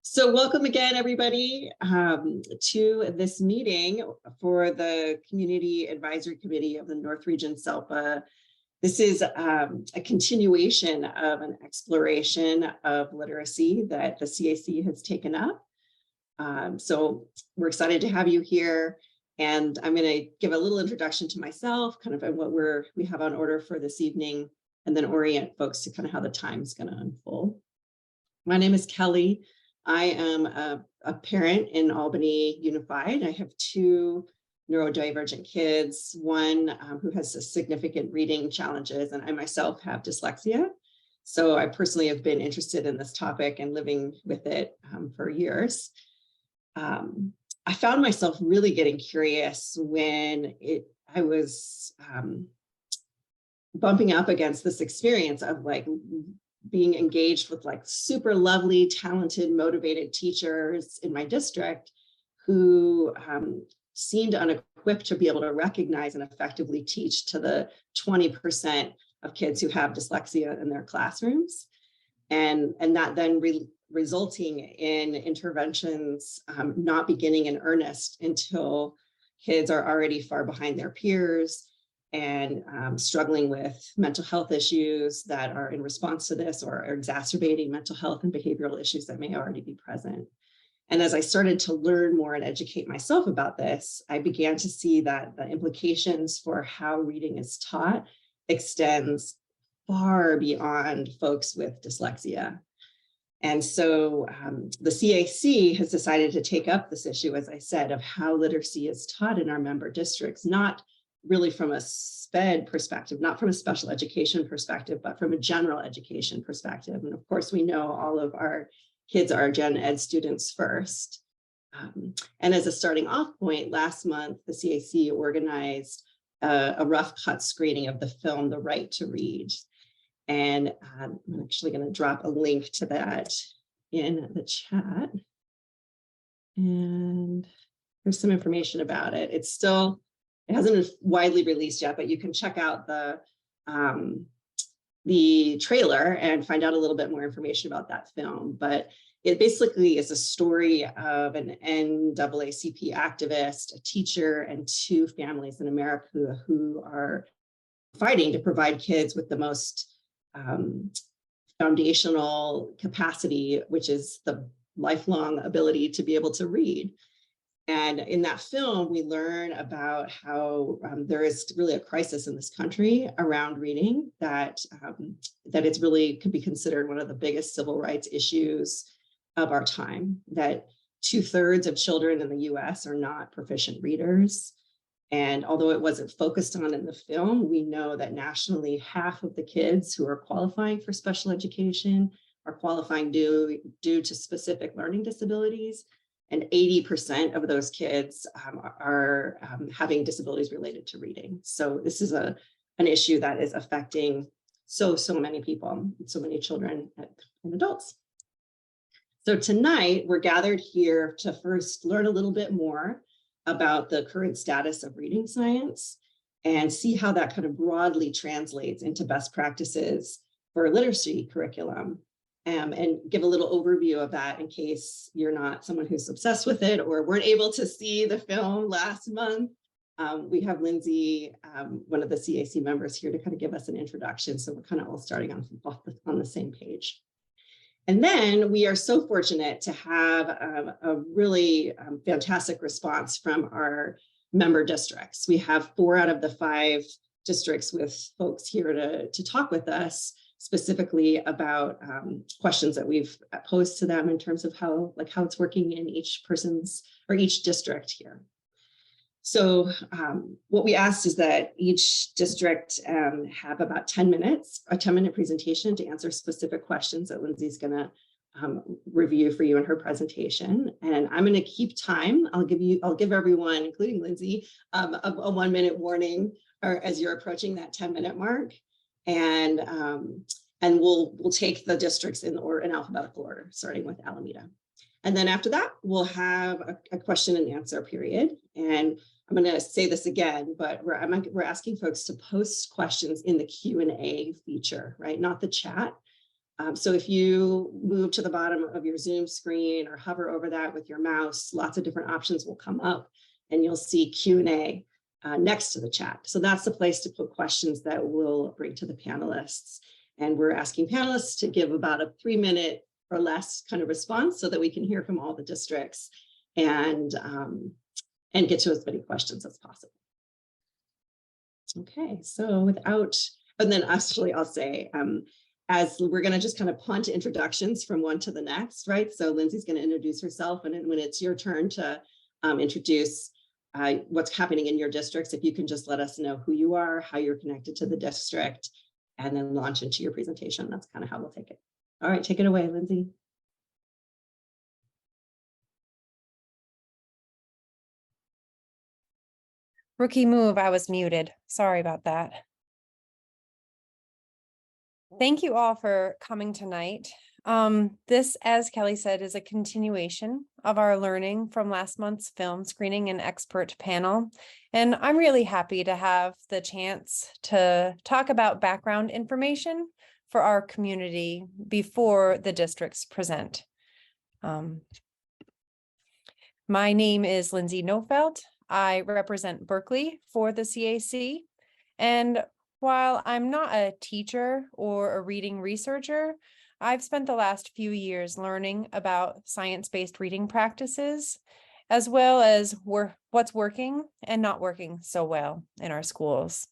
So welcome again, everybody, to this meeting for the Community Advisory Committee of the North Region SELPA. This is a continuation of an exploration of literacy that the CAC has taken up. So we're excited to have you here. And I'm going to give a little introduction to myself, kind of what we have on order for this evening, and then orient folks to kind of how the time's going to unfold. My name is Kelley. I am a parent in Albany Unified. I have two neurodivergent kids, one who has significant reading challenges, and I myself have dyslexia. So I personally have been interested in this topic and living with it for years. I found myself really getting curious when I was bumping up against this experience of being engaged with super lovely, talented, motivated teachers in my district who seemed unequipped to be able to recognize and effectively teach to the 20% of kids who have dyslexia in their classrooms. And that then resulting in interventions not beginning in earnest until kids are already far behind their peers and struggling with mental health issues that are in response to this, or are exacerbating mental health and behavioral issues that may already be present. And as I started to learn more and educate myself about this, I began to see that the implications for how reading is taught extends far beyond folks with dyslexia. And so the CAC has decided to take up this issue, as I said, of how literacy is taught in our member districts, not really from a SPED perspective, not from a special education perspective, but from a general education perspective. And of course, we know all of our kids are gen ed students first. And as a starting off point, last month, the CAC organized a rough cut screening of the film, The Right to Read. And I'm actually going to drop a link to that in the chat. And there's some information about it. It hasn't been widely released yet, but you can check out the trailer and find out a little bit more information about that film. But it basically is a story of an NAACP activist, a teacher, and two families in America who are fighting to provide kids with the most foundational capacity, which is the lifelong ability to be able to read. And in that film, we learn about how there is really a crisis in this country around reading, that it's really could be considered one of the biggest civil rights issues of our time, that 2/3 of children in the US are not proficient readers. And although it wasn't focused on in the film, we know that nationally, half of the kids who are qualifying for special education are qualifying due to specific learning disabilities. And 80% of those kids are having disabilities related to reading. So this is an issue that is affecting so many people, so many children and adults. So tonight, we're gathered here to first learn a little bit more about the current status of reading science and see how that kind of broadly translates into best practices for literacy curriculum. And give a little overview of that in case you're not someone who's obsessed with it or weren't able to see the film last month. We have Lindsay, one of the CAC members, here to kind of give us an introduction. So we're kind of all starting on the same page. And then we are so fortunate to have a really fantastic response from our member districts. We have 4 out of the 5 districts with folks here to talk with us specifically about questions that we've posed to them in terms of how it's working in each person's or each district here. So what we asked is that each district have about 10 minutes, a 10-minute presentation to answer specific questions that Lindsay's going to review for you in her presentation. And I'm going to keep time. I'll give everyone, including Lindsay, a 1-minute warning as you're approaching that 10-minute mark. And we'll take the districts in alphabetical order, starting with Alameda. And then after that, we'll have a question and answer period. And I'm going to say this again, but we're asking folks to post questions in the Q&A feature, right? Not the chat. So if you move to the bottom of your Zoom screen or hover over that with your mouse, lots of different options will come up and you'll see Q&A next to the chat. So that's the place to put questions that we'll bring to the panelists. And we're asking panelists to give about a 3-minute or less kind of response so that we can hear from all the districts and get to as many questions as possible. Okay, so and then actually I'll say, as we're going to just kind of punt introductions from one to the next, right? So Lindsay's going to introduce herself, and then when it's your turn to introduce what's happening in your districts, if you can just let us know who you are, how you're connected to the district, and then launch into your presentation. That's kind of how we'll take it. All right, take it away, Lindsay. Rookie move, I was muted. Sorry about that. Thank you all for coming tonight. This, as Kelley said, is a continuation of our learning from last month's film screening and expert panel. And I'm really happy to have the chance to talk about background information for our community before the districts present. My name is Lindsay Nofelt. I represent Berkeley for the CAC. And while I'm not a teacher or a reading researcher, I've spent the last few years learning about science-based reading practices, as well as what's working and not working so well in our schools.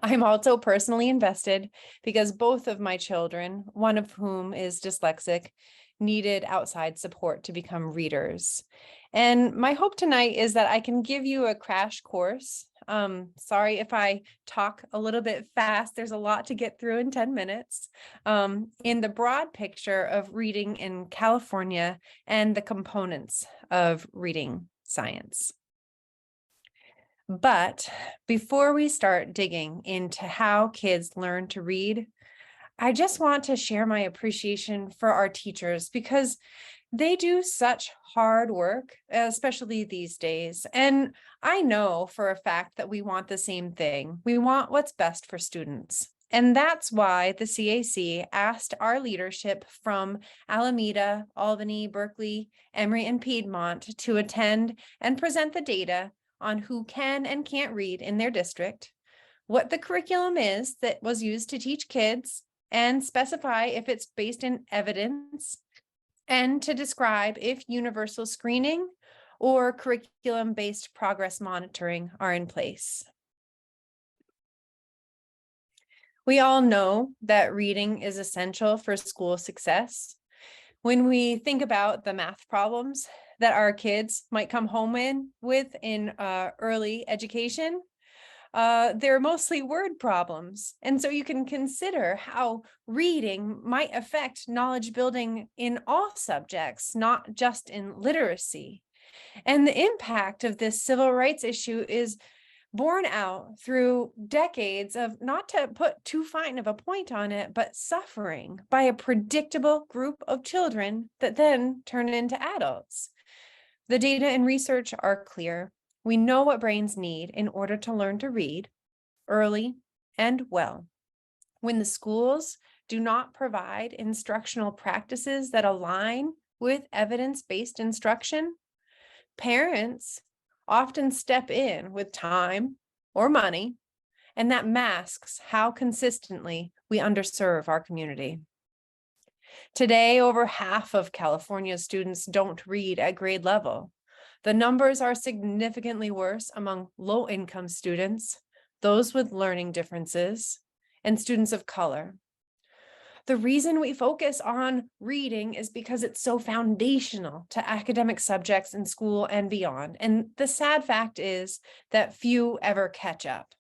I'm also personally invested because both of my children, one of whom is dyslexic, needed outside support to become readers. And my hope tonight is that I can give you a crash course. Sorry if I talk a little bit fast. There's a lot to get through in 10 minutes. In the broad picture of reading in California and the components of reading science. But before we start digging into how kids learn to read, I just want to share my appreciation for our teachers because they do such hard work, especially these days. And I know for a fact that we want the same thing. We want what's best for students. And that's why the CAC asked our leadership from Alameda, Albany, Berkeley, Emery, and Piedmont to attend and present the data on who can and can't read in their district, what the curriculum is that was used to teach kids, and specify if it's based in evidence, and to describe if universal screening or curriculum-based progress monitoring are in place. We all know that reading is essential for school success. When we think about the math problems that our kids might come home with in early education, they're mostly word problems. And so you can consider how reading might affect knowledge building in all subjects, not just in literacy. And the impact of this civil rights issue is borne out through decades of, not to put too fine of a point on it, but suffering by a predictable group of children that then turn into adults. The data and research are clear. We know what brains need in order to learn to read early and well. When the schools do not provide instructional practices that align with evidence-based instruction, parents often step in with time or money, and that masks how consistently we underserve our community. Today, over half of California's students don't read at grade level. The numbers are significantly worse among low-income students, those with learning differences, and students of color. The reason we focus on reading is because it's so foundational to academic subjects in school and beyond. And the sad fact is that few ever catch up.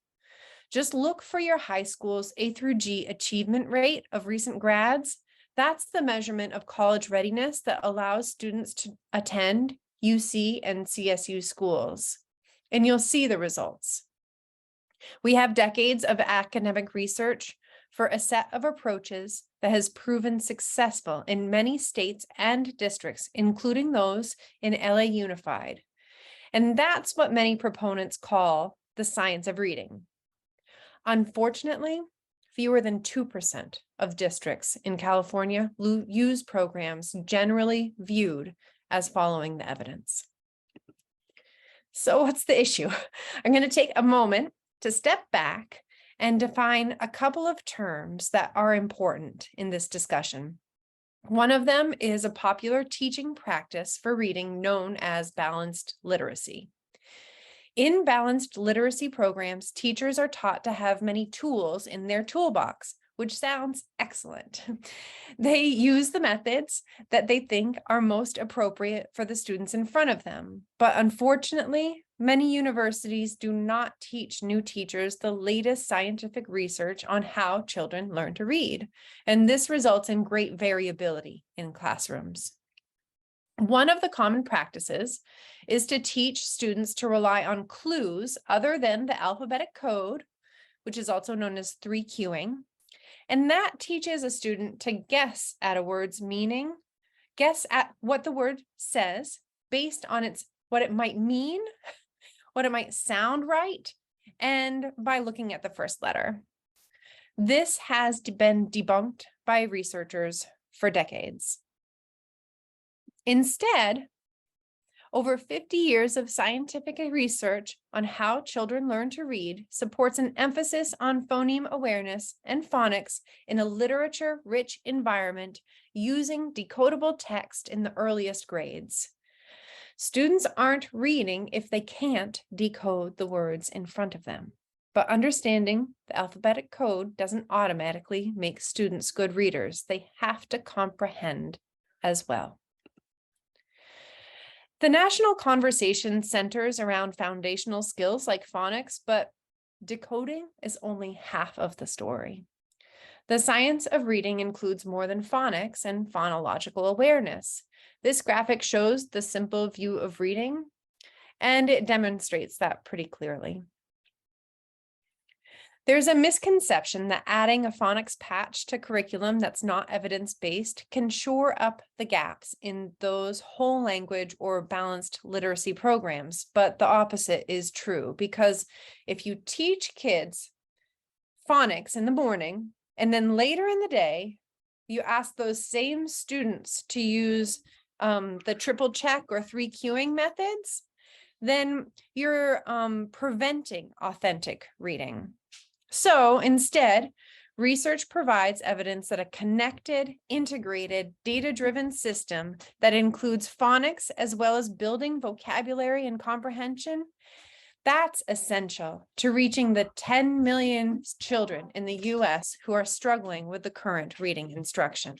Just look for your high school's A through G achievement rate of recent grads. That's the measurement of college readiness that allows students to attend UC and CSU schools. And you'll see the results. We have decades of academic research for a set of approaches that has proven successful in many states and districts, including those in LA Unified. And that's what many proponents call the science of reading. Unfortunately, fewer than 2% of districts in California use programs generally viewed as following the evidence. So what's the issue? I'm going to take a moment to step back and define a couple of terms that are important in this discussion. One of them is a popular teaching practice for reading known as balanced literacy. In balanced literacy programs, teachers are taught to have many tools in their toolbox, which sounds excellent. They use the methods that they think are most appropriate for the students in front of them. But unfortunately, many universities do not teach new teachers the latest scientific research on how children learn to read. And this results in great variability in classrooms. One of the common practices is to teach students to rely on clues other than the alphabetic code, which is also known as 3-cueing. And that teaches a student to guess at a word's meaning, guess at what the word says based on what it might mean, what it might sound right, and by looking at the first letter. This has been debunked by researchers for decades. Instead, over 50 years of scientific research on how children learn to read supports an emphasis on phoneme awareness and phonics in a literature-rich environment using decodable text in the earliest grades. Students aren't reading if they can't decode the words in front of them, but understanding the alphabetic code doesn't automatically make students good readers. They have to comprehend as well. The National Conversation centers around foundational skills like phonics, but decoding is only half of the story. The science of reading includes more than phonics and phonological awareness. This graphic shows the simple view of reading, and it demonstrates that pretty clearly. There's a misconception that adding a phonics patch to curriculum that's not evidence-based can shore up the gaps in those whole language or balanced literacy programs, but the opposite is true, because if you teach kids phonics in the morning, and then later in the day, you ask those same students to use the triple check or 3-cueing methods, then you're preventing authentic reading. So instead, research provides evidence that a connected, integrated, data-driven system that includes phonics as well as building vocabulary and comprehension, that's essential to reaching the 10 million children in the US who are struggling with the current reading instruction.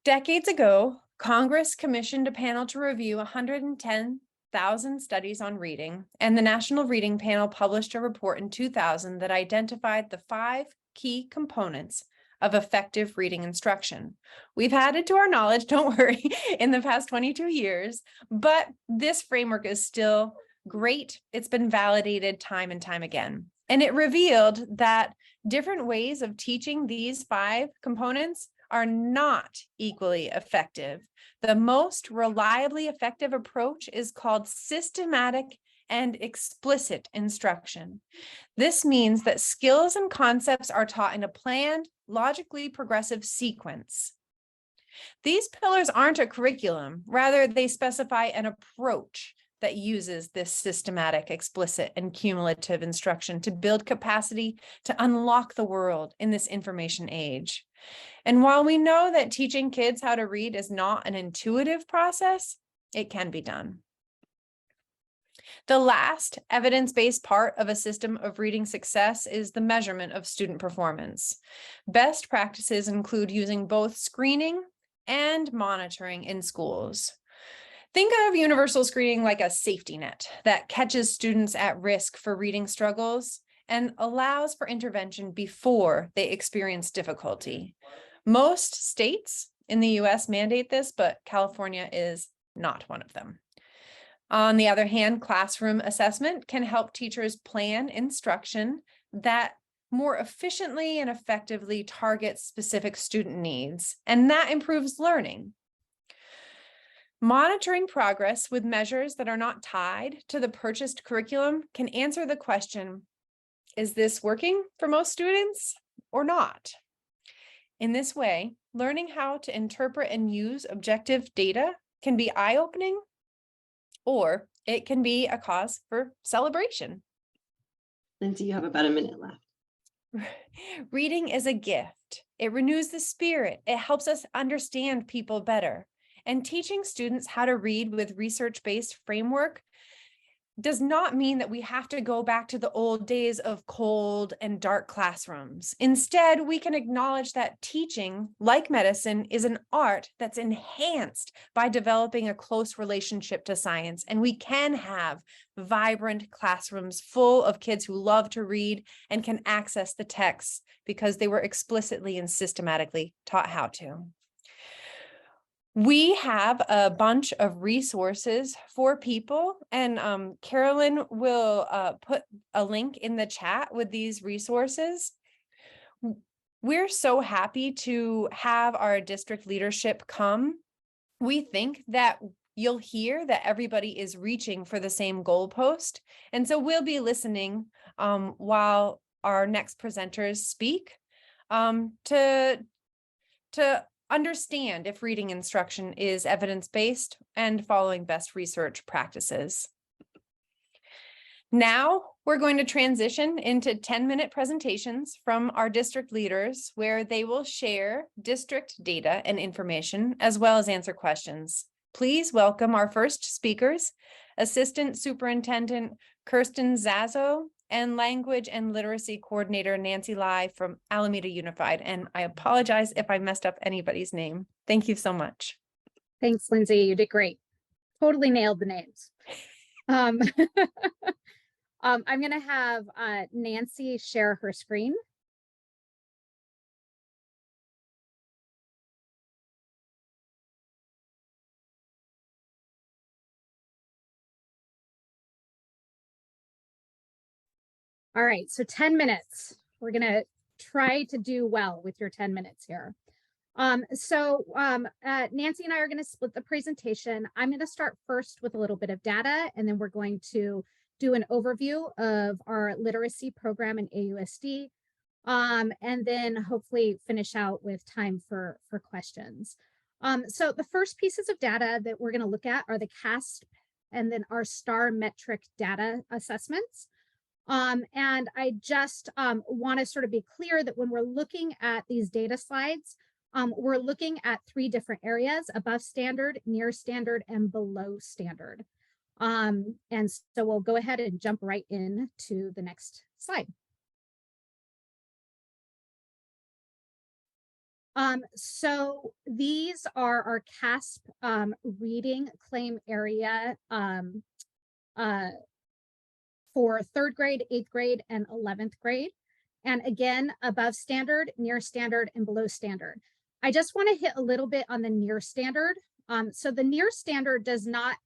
Decades ago, Congress commissioned a panel to review 110,000 studies on reading, and the National Reading Panel published a report in 2000 that identified the 5 key components of effective reading instruction. We've added to our knowledge, don't worry, in the past 22 years, but this framework is still great. It's been validated time and time again. And it revealed that different ways of teaching these 5 components are not equally effective. The most reliably effective approach is called systematic and explicit instruction. This means that skills and concepts are taught in a planned, logically progressive sequence. These pillars aren't a curriculum, rather they specify an approach that uses this systematic, explicit, and cumulative instruction to build capacity to unlock the world in this information age. And while we know that teaching kids how to read is not an intuitive process, it can be done. The last evidence-based part of a system of reading success is the measurement of student performance. Best practices include using both screening and monitoring in schools. Think of universal screening like a safety net that catches students at risk for reading struggles and allows for intervention before they experience difficulty. Most states in the US mandate this, but California is not one of them. On the other hand, classroom assessment can help teachers plan instruction that more efficiently and effectively targets specific student needs, and that improves learning. Monitoring progress with measures that are not tied to the purchased curriculum can answer the question, Is this working for most students or not? In this way, learning how to interpret and use objective data can be eye-opening, or it can be a cause for celebration. Lindsay, you have about a minute left. Reading is a gift. It renews the spirit. It helps us understand people better. And teaching students how to read with research-based framework does not mean that we have to go back to the old days of cold and dark classrooms. Instead, we can acknowledge that teaching, like medicine, is an art that's enhanced by developing a close relationship to science. And we can have vibrant classrooms full of kids who love to read and can access the texts because they were explicitly and systematically taught how to. We have a bunch of resources for people, and Carolyn will put a link in the chat with these resources. We're so happy to have our district leadership come. We think that you'll hear that everybody is reaching for the same goalpost, and so we'll be listening while our next presenters speak to understand if reading instruction is evidence-based and following best research practices. Now we're going to transition into 10-minute presentations from our district leaders where they will share district data and information as well as answer questions. Please welcome our first speakers, Assistant Superintendent Kirsten Zazo and Language and Literacy Coordinator Nancy Lai from Alameda Unified. And I apologize if I messed up anybody's name. Thank you so much. Thanks, Lindsay. You did great. Totally nailed the names. I'm going to have Nancy share her screen. All right, so 10 minutes. We're going to try to do well with your 10 minutes here. Nancy and I are going to split the presentation. I'm going to start first with a little bit of data, and then we're going to do an overview of our literacy program in AUSD, and then hopefully finish out with time for questions. So the first pieces of data that we're going to look at are the CASP and then our STAR metric data assessments. And I just want to sort of be clear that when we're looking at these data slides, we're looking at 3 different areas: above standard, near standard, and below standard. And so we'll go ahead and jump right into the next slide. So these are our CASP reading claim area for 3rd grade, 8th grade, and 11th grade. And again, above standard, near standard, and below standard. I just want to hit a little bit on the near standard. So the near standard does not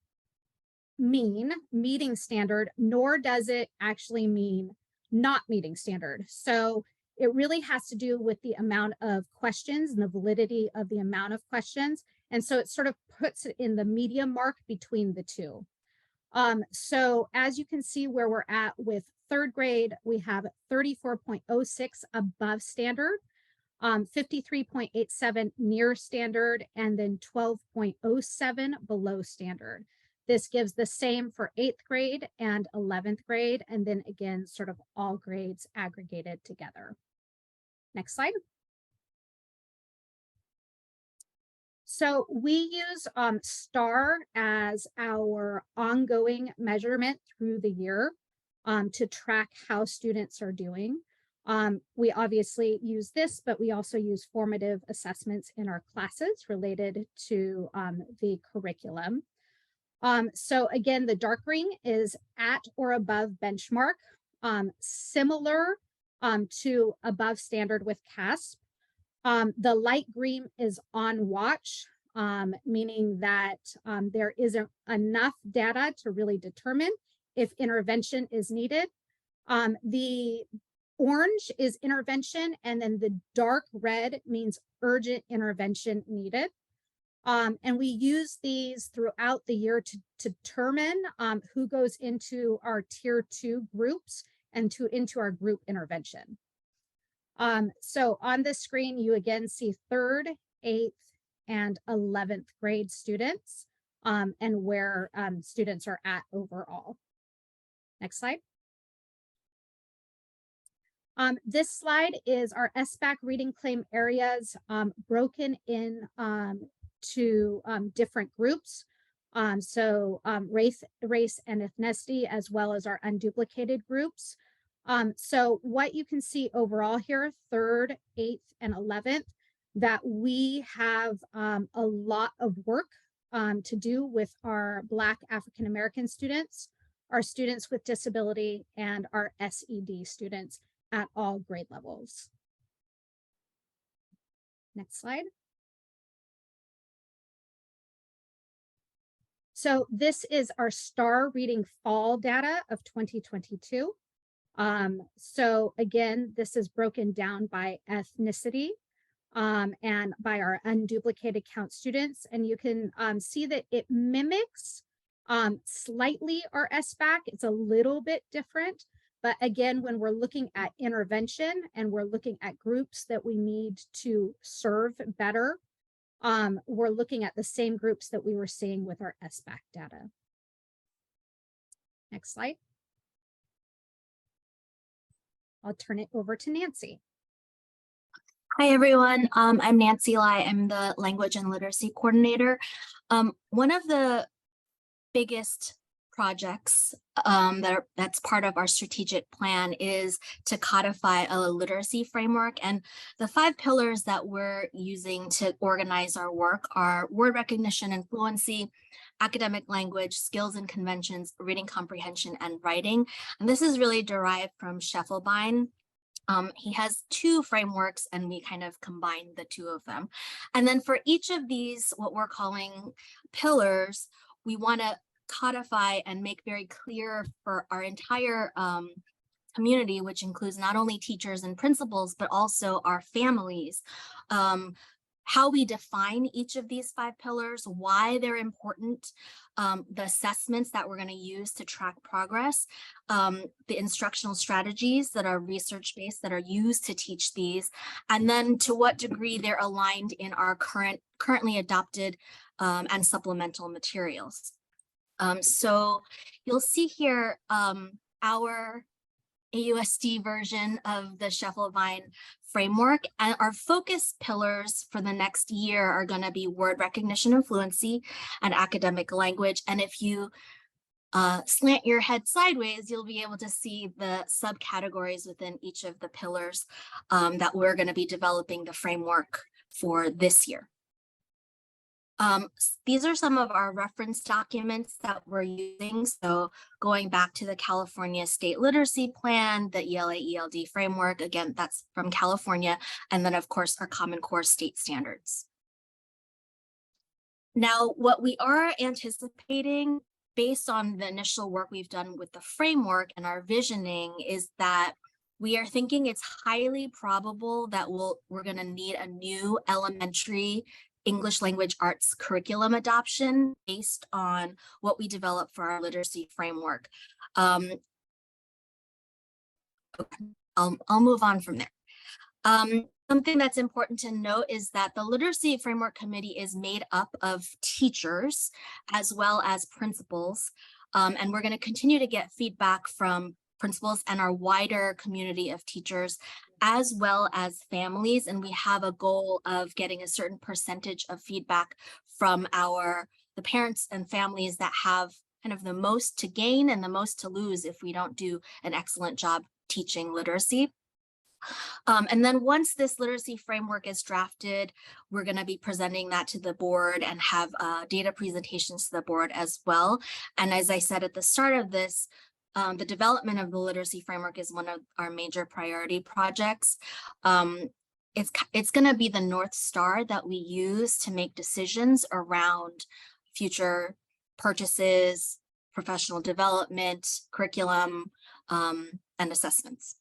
mean meeting standard, nor does it actually mean not meeting standard. So it really has to do with the amount of questions and the validity of the amount of questions. And so it sort of puts it in the medium mark between the two. So as you can see where we're at with 3rd grade, we have 34.06 above standard, 53.87 near standard, and then 12.07 below standard. This gives the same for 8th grade and 11th grade, and then again, sort of all grades aggregated together. Next slide. So we use STAR as our ongoing measurement through the year to track how students are doing. We obviously use this, but we also use formative assessments in our classes related to the curriculum. So again, the dark green is at or above benchmark, similar to above standard with CASP. The light green is on watch, meaning that there isn't enough data to really determine if intervention is needed. The orange is intervention, and then the dark red means urgent intervention needed. And we use these throughout the year to determine who goes into our tier 2 groups and into our group intervention. So on this screen, you again see 3rd, 8th, and 11th grade students and where students are at overall. Next slide. This slide is our SBAC reading claim areas broken in to different groups. Race and ethnicity, as well as our unduplicated groups. So what you can see overall here, 3rd, 8th, and 11th, that we have a lot of work to do with our Black African American students, our students with disability, and our SED students at all grade levels. Next slide. So this is our STAR reading fall data of 2022. So again, this is broken down by ethnicity and by our unduplicated count students. And you can see that it mimics slightly our SBAC. It's a little bit different. But again, when we're looking at intervention and we're looking at groups that we need to serve better, we're looking at the same groups that we were seeing with our SBAC data. Next slide. I'll turn it over to Nancy. Hi, everyone. I'm Nancy Lai. I'm the Language and Literacy Coordinator. One of the biggest projects that's part of our strategic plan is to codify a literacy framework. And the 5 pillars that we're using to organize our work are word recognition and fluency, academic language, skills and conventions, reading comprehension, and writing. And this is really derived from Scheffelbein. He has 2 frameworks and we kind of combined the 2 of them. And then for each of these, what we're calling pillars, we want to codify and make very clear for our entire community, which includes not only teachers and principals, but also our families, how we define each of these 5 pillars, why they're important, the assessments that we're going to use to track progress, the instructional strategies that are research-based that are used to teach these, and then to what degree they're aligned in our currently adopted and supplemental materials. So you'll see here our AUSD version of the Scheffelbein framework, and our focus pillars for the next year are going to be word recognition and fluency and academic language. And if you slant your head sideways, you'll be able to see the subcategories within each of the pillars that we're going to be developing the framework for this year. These are some of our reference documents that we're using. So going back to the California State Literacy Plan, the ELA ELD framework, again, that's from California, and then of course our Common Core state standards. Now, what we are anticipating based on the initial work we've done with the framework and our visioning is that we are thinking it's highly probable that we're going to need a new elementary English language arts curriculum adoption based on what we develop for our literacy framework. Okay, I'll move on from there. Something that's important to note is that the Literacy Framework Committee is made up of teachers as well as principals, and we're going to continue to get feedback from principals and our wider community of teachers, as well as families. And we have a goal of getting a certain percentage of feedback from the parents and families that have kind of the most to gain and the most to lose if we don't do an excellent job teaching literacy. And then once this literacy framework is drafted, we're going to be presenting that to the board and have data presentations to the board as well. And as I said at the start of this, the development of the literacy framework is one of our major priority projects. It's going to be the North Star that we use to make decisions around future purchases, professional development, curriculum, and assessments.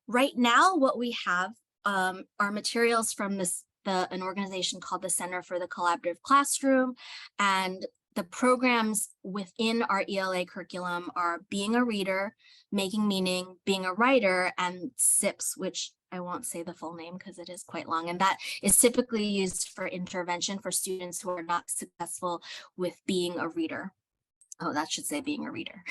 Right now, what we have are materials from an organization called the Center for the Collaborative Classroom, and the programs within our ELA curriculum are being a reader, making meaning, being a writer, and SIPS, which I won't say the full name because it is quite long. And that is typically used for intervention for students who are not successful with being a reader. Oh, that should say being a reader.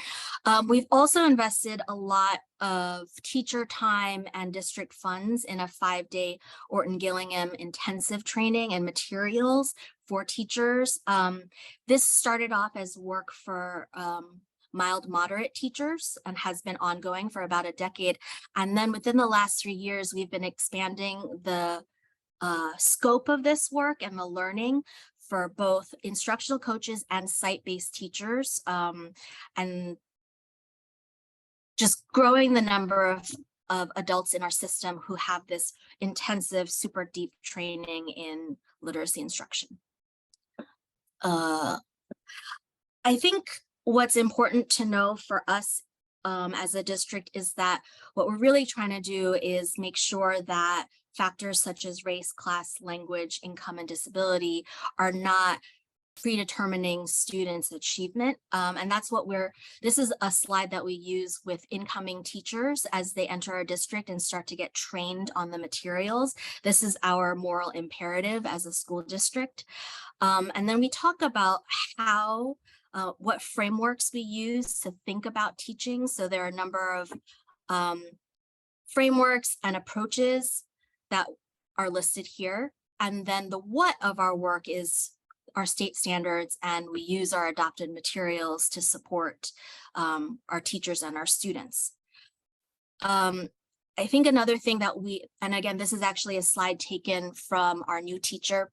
We've also invested a lot of teacher time and district funds in a 5-day Orton Gillingham intensive training and materials for teachers. This started off as work for mild moderate teachers and has been ongoing for about a decade. And then within the last 3 years, we've been expanding the scope of this work and the learning for both instructional coaches and site-based teachers, and just growing the number of adults in our system who have this intensive, super deep training in literacy instruction. I think what's important to know for us as a district is that what we're really trying to do is make sure that factors such as race, class, language, income, and disability are not predetermining students' achievement. And that's what this is a slide that we use with incoming teachers as they enter our district and start to get trained on the materials. This is our moral imperative as a school district. And then we talk about how what frameworks we use to think about teaching. So there are a number of frameworks and approaches that are listed here. And then the what of our work is our state standards, and we use our adopted materials to support our teachers and our students. I think another thing that and again, this is actually a slide taken from our new teacher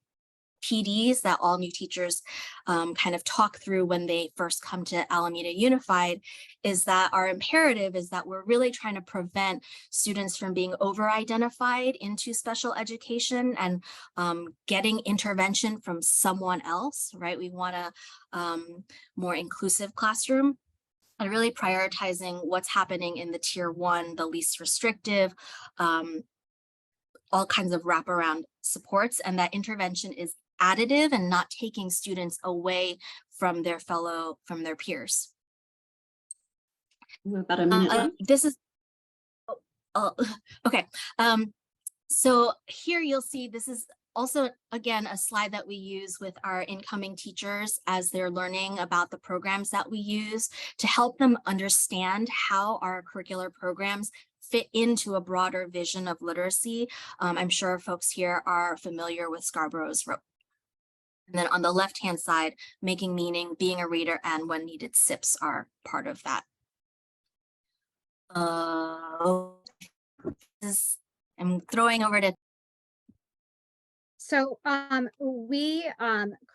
PDs that all new teachers kind of talk through when they first come to Alameda Unified, is that our imperative is that we're really trying to prevent students from being over-identified into special education and getting intervention from someone else, right? We want a more inclusive classroom, and really prioritizing what's happening in the tier 1, the least restrictive, all kinds of wraparound supports, and that intervention is additive and not taking students away from their peers. We're about a minute left. This is, okay. So here you'll see, this is also, again, a slide that we use with our incoming teachers as they're learning about the programs that we use to help them understand how our curricular programs fit into a broader vision of literacy. I'm sure folks here are familiar with Scarborough's rope. And then on the left-hand side, making meaning, being a reader, and when needed, SIPs are part of that. I'm throwing over to. So we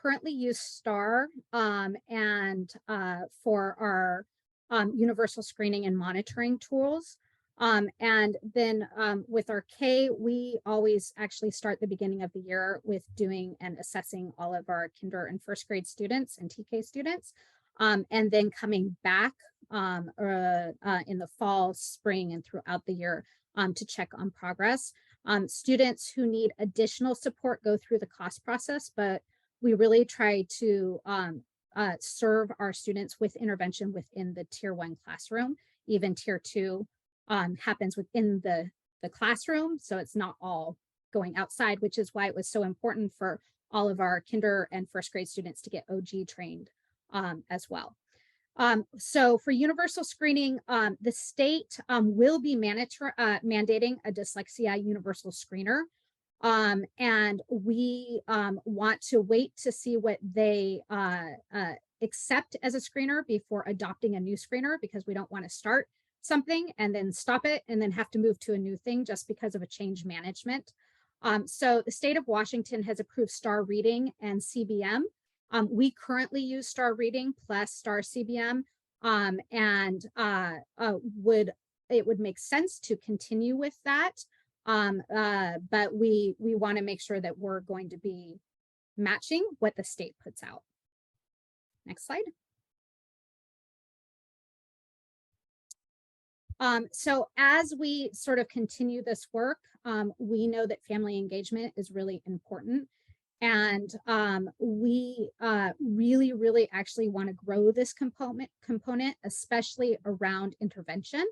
currently use STAR and for our universal screening and monitoring tools. And then with our K, we always actually start the beginning of the year with doing and assessing all of our kinder and first grade students and TK students, and then coming back in the fall, spring, and throughout the year to check on progress. Students who need additional support go through the cost process, but we really try to serve our students with intervention within the tier 1 classroom. Even tier 2 happens within the classroom, so it's not all going outside, which is why it was so important for all of our kinder and first grade students to get OG trained as well. So for universal screening, the state will be mandating a dyslexia universal screener, and we want to wait to see what they accept as a screener before adopting a new screener, because we don't want to start something and then stop it and then have to move to a new thing just because of a change management. So the state of Washington has approved STAR reading and CBM. We currently use STAR reading plus STAR CBM, and it would make sense to continue with that. But we want to make sure that we're going to be matching what the state puts out. Next slide. So as we sort of continue this work, we know that family engagement is really important. And we really actually want to grow this component, especially around intervention.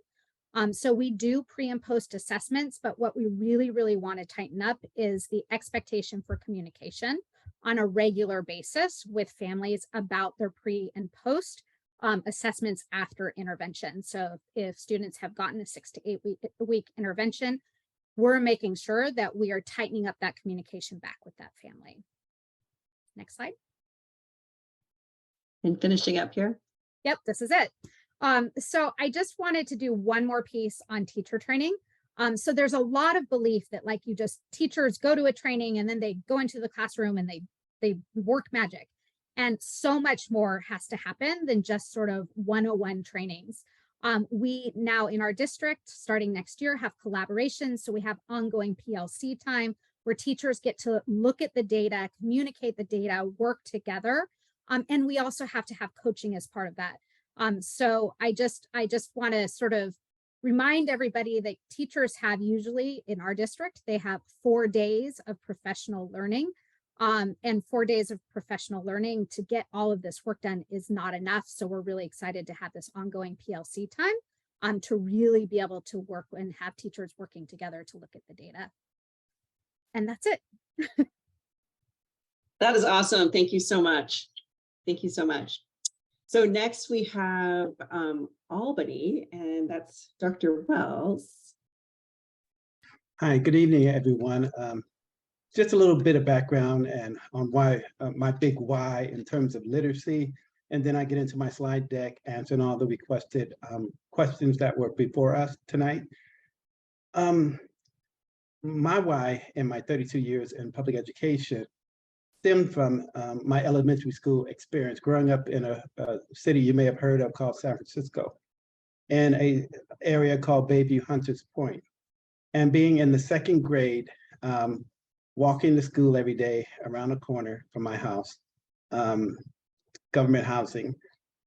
So we do pre and post assessments, but what we really want to tighten up is the expectation for communication on a regular basis with families about their pre and post assessments after intervention. So if students have gotten a 6 to 8 week intervention, we're making sure that we are tightening up that communication back with that family. Next slide. And finishing up here. Yep, this is it. So I just wanted to do one more piece on teacher training. So there's a lot of belief that like teachers go to a training and then they go into the classroom and they work magic. And so much more has to happen than just sort of 101 trainings. We now in our district, starting next year, have collaborations. So we have ongoing PLC time where teachers get to look at the data, communicate the data, work together. And we also have to have coaching as part of that. So I just want to sort of remind everybody that teachers have usually in our district, they have 4 days of professional learning. And 4 days of professional learning to get all of this work done is not enough. So we're really excited to have this ongoing PLC time to really be able to work and have teachers working together to look at the data. And that's it. That is awesome. Thank you so much. Thank you so much. So next we have Albany, and that's Dr. Wells. Hi, good evening, everyone. Just a little bit of background and on why my big why in terms of literacy, and then I get into my slide deck answering all the requested questions that were before us tonight. My why in my 32 years in public education stemmed from my elementary school experience growing up in a city you may have heard of called San Francisco, in an area called Bayview Hunters Point, and being in the 2nd grade, walking to school every day around the corner from my house, government housing.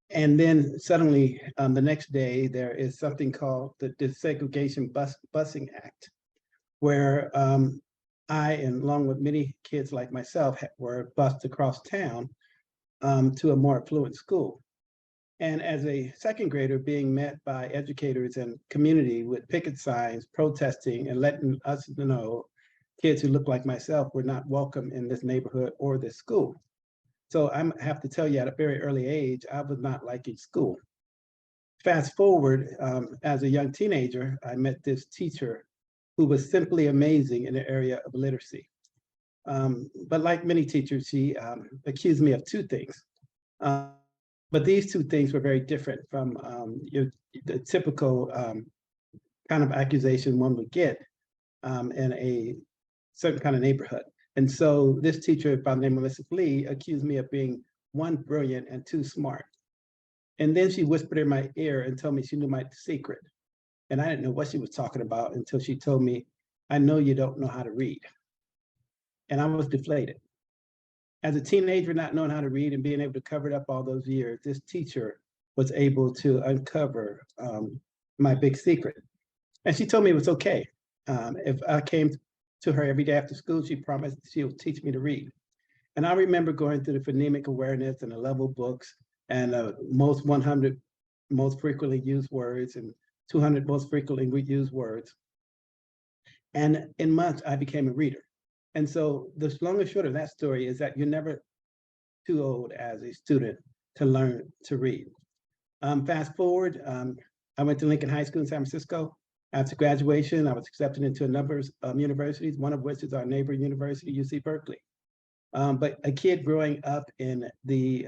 And then suddenly the next day, there is something called the Desegregation Busing Act, where I, and along with many kids like myself, were bused across town to a more affluent school. And as a 2nd grader, being met by educators and community with picket signs, protesting and letting us know kids who look like myself were not welcome in this neighborhood or this school. So I have to tell you, at a very early age, I was not liking school. Fast forward, as a young teenager, I met this teacher who was simply amazing in the area of literacy. But like many teachers, she accused me of 2 things. But these 2 things were very different from the typical kind of accusation one would get in a certain kind of neighborhood. And so this teacher by the name of Mrs. Lee accused me of being 1, brilliant and 2, smart. And then she whispered in my ear and told me she knew my secret. And I didn't know what she was talking about until she told me, I know you don't know how to read. And I was deflated. As a teenager, not knowing how to read and being able to cover it up all those years, this teacher was able to uncover my big secret. And she told me it was okay. If I came to her every day after school, she promised she would teach me to read. And I remember going through the phonemic awareness and the level books and most 100 most frequently used words and 200 most frequently used words. And in months, I became a reader. And so the long and short of that story is that you're never too old as a student to learn to read. Fast forward, I went to Lincoln High School in San Francisco. After graduation, I was accepted into a number of universities, one of which is our neighboring university, UC Berkeley. But a kid growing up in the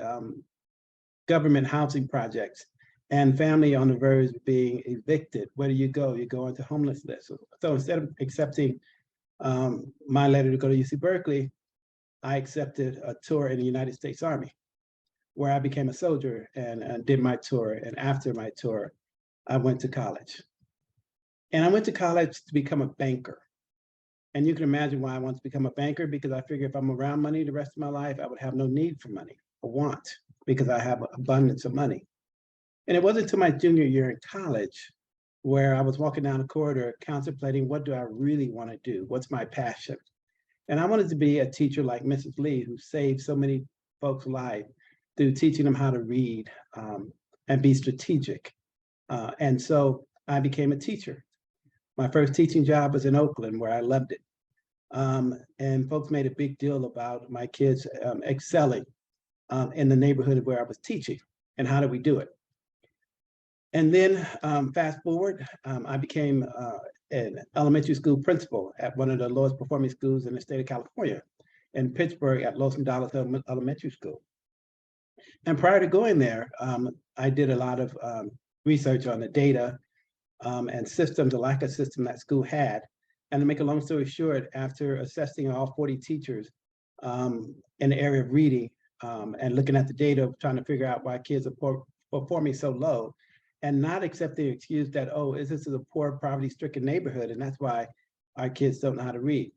government housing projects and family on the verge of being evicted, where do you go? You go into homelessness. So instead of accepting my letter to go to UC Berkeley, I accepted a tour in the United States Army, where I became a soldier and did my tour. And after my tour, I went to college. And I went to college to become a banker. And you can imagine why I wanted to become a banker, because I figure if I'm around money the rest of my life, I would have no need for money or want, because I have abundance of money. And it wasn't until my junior year in college where I was walking down the corridor contemplating, what do I really want to do? What's my passion? And I wanted to be a teacher like Mrs. Lee, who saved so many folks' lives through teaching them how to read and be strategic. And so I became a teacher. My first teaching job was in Oakland, where I loved it. And folks made a big deal about my kids excelling in the neighborhood where I was teaching. And how did we do it? And then fast forward, I became an elementary school principal at one of the lowest performing schools in the state of California, in Pittsburgh at Los Dallas Elementary School. And prior to going there, I did a lot of research on the data and systems, the lack of system that school had. And to make a long story short, after assessing all 40 teachers in the area of reading and looking at the data, trying to figure out why kids are performing so low, and not accepting the excuse that, oh, this is a poor, poverty-stricken neighborhood, and that's why our kids don't know how to read.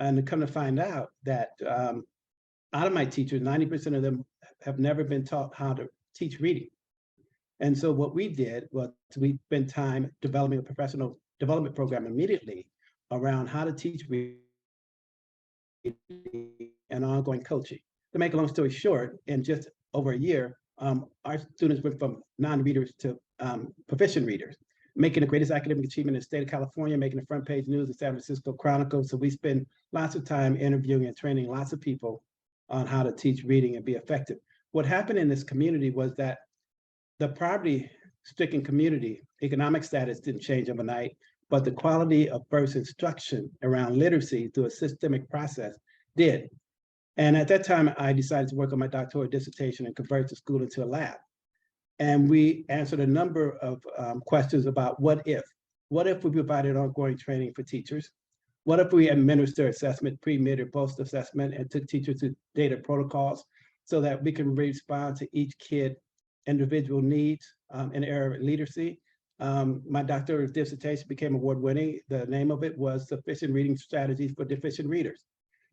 And to come to find out that out of my teachers, 90% of them have never been taught how to teach reading. And so what we did was we spent time developing a professional development program immediately around how to teach reading and ongoing coaching. To make a long story short, in just over a year, our students went from non-readers to proficient readers, making the greatest academic achievement in the state of California, making the front page news of San Francisco Chronicle. So we spend lots of time interviewing and training lots of people on how to teach reading and be effective. What happened in this community was that the poverty-stricken community, economic status didn't change overnight, but the quality of first instruction around literacy through a systemic process did. And at that time, I decided to work on my doctoral dissertation and convert the school into a lab. And we answered a number of questions about what if. What if we provided ongoing training for teachers? What if we administer assessment, pre, mid, or post assessment, and took teachers to data protocols so that we can respond to each kid individual needs in the area of literacy? My doctoral dissertation became award-winning. The name of it was Sufficient Reading Strategies for Deficient Readers.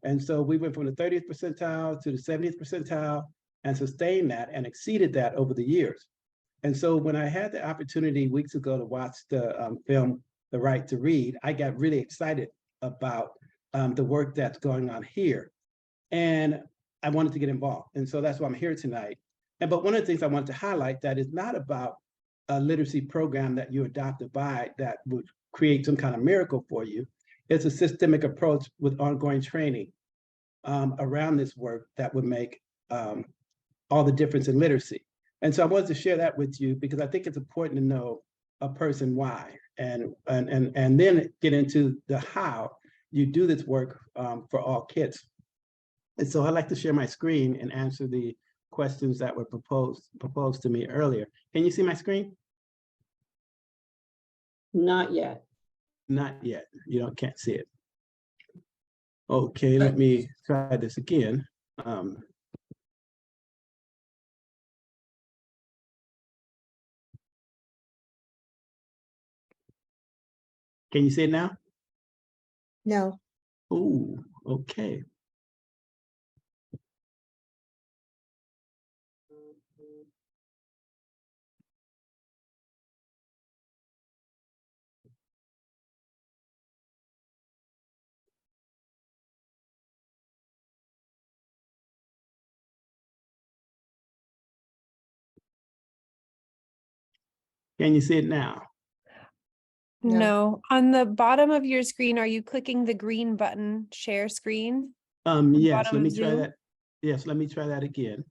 And so we went from the 30th percentile to the 70th percentile and sustained that and exceeded that over the years. And so when I had the opportunity weeks ago to watch the film, The Right to Read, I got really excited about the work that's going on here. And I wanted to get involved. And so that's why I'm here tonight. But one of the things I want to highlight that is not about a literacy program that you adopt or buy that would create some kind of miracle for you. It's a systemic approach with ongoing training around this work that would make all the difference in literacy. And so I wanted to share that with you because I think it's important to know a person why, and then get into the how you do this work for all kids. And so I'd like to share my screen and answer the questions that were proposed to me earlier. Can you see my screen? Not yet. Not yet. You can't see it. Okay, let me try this again. Can you see it now? No. Oh, okay. Can you see it now? No. No, on the bottom of your screen, are you clicking the green button, share screen? Yes, bottom let me of try Zoom? that. Yes, let me try that again.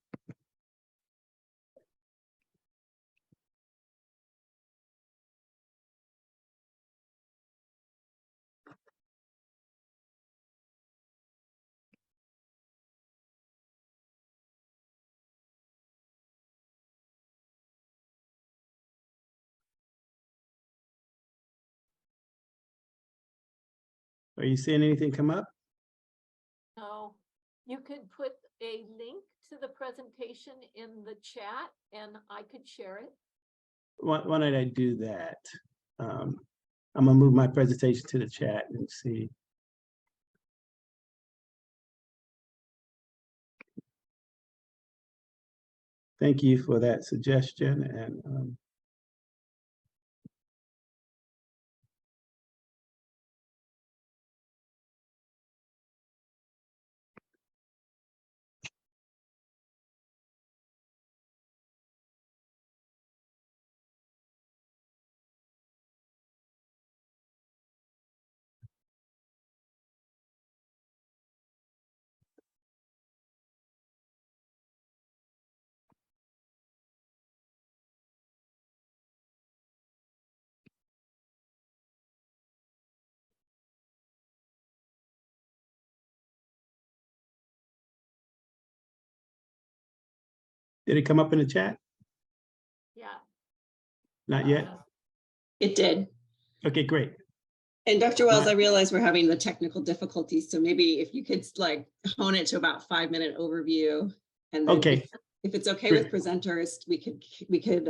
Are you seeing anything come up? No, you could put a link to the presentation in the chat and I could share it. Why don't I do that? I'm gonna move my presentation to the chat and see. Thank you for that suggestion. And Did it come up in the chat? Yeah. Not yet? It did. Okay, great. And Dr. Wells, My- I realize we're having the technical difficulties, so maybe if you could like hone it to about 5-minute overview. And then Okay. if it's okay Great. with presenters, we could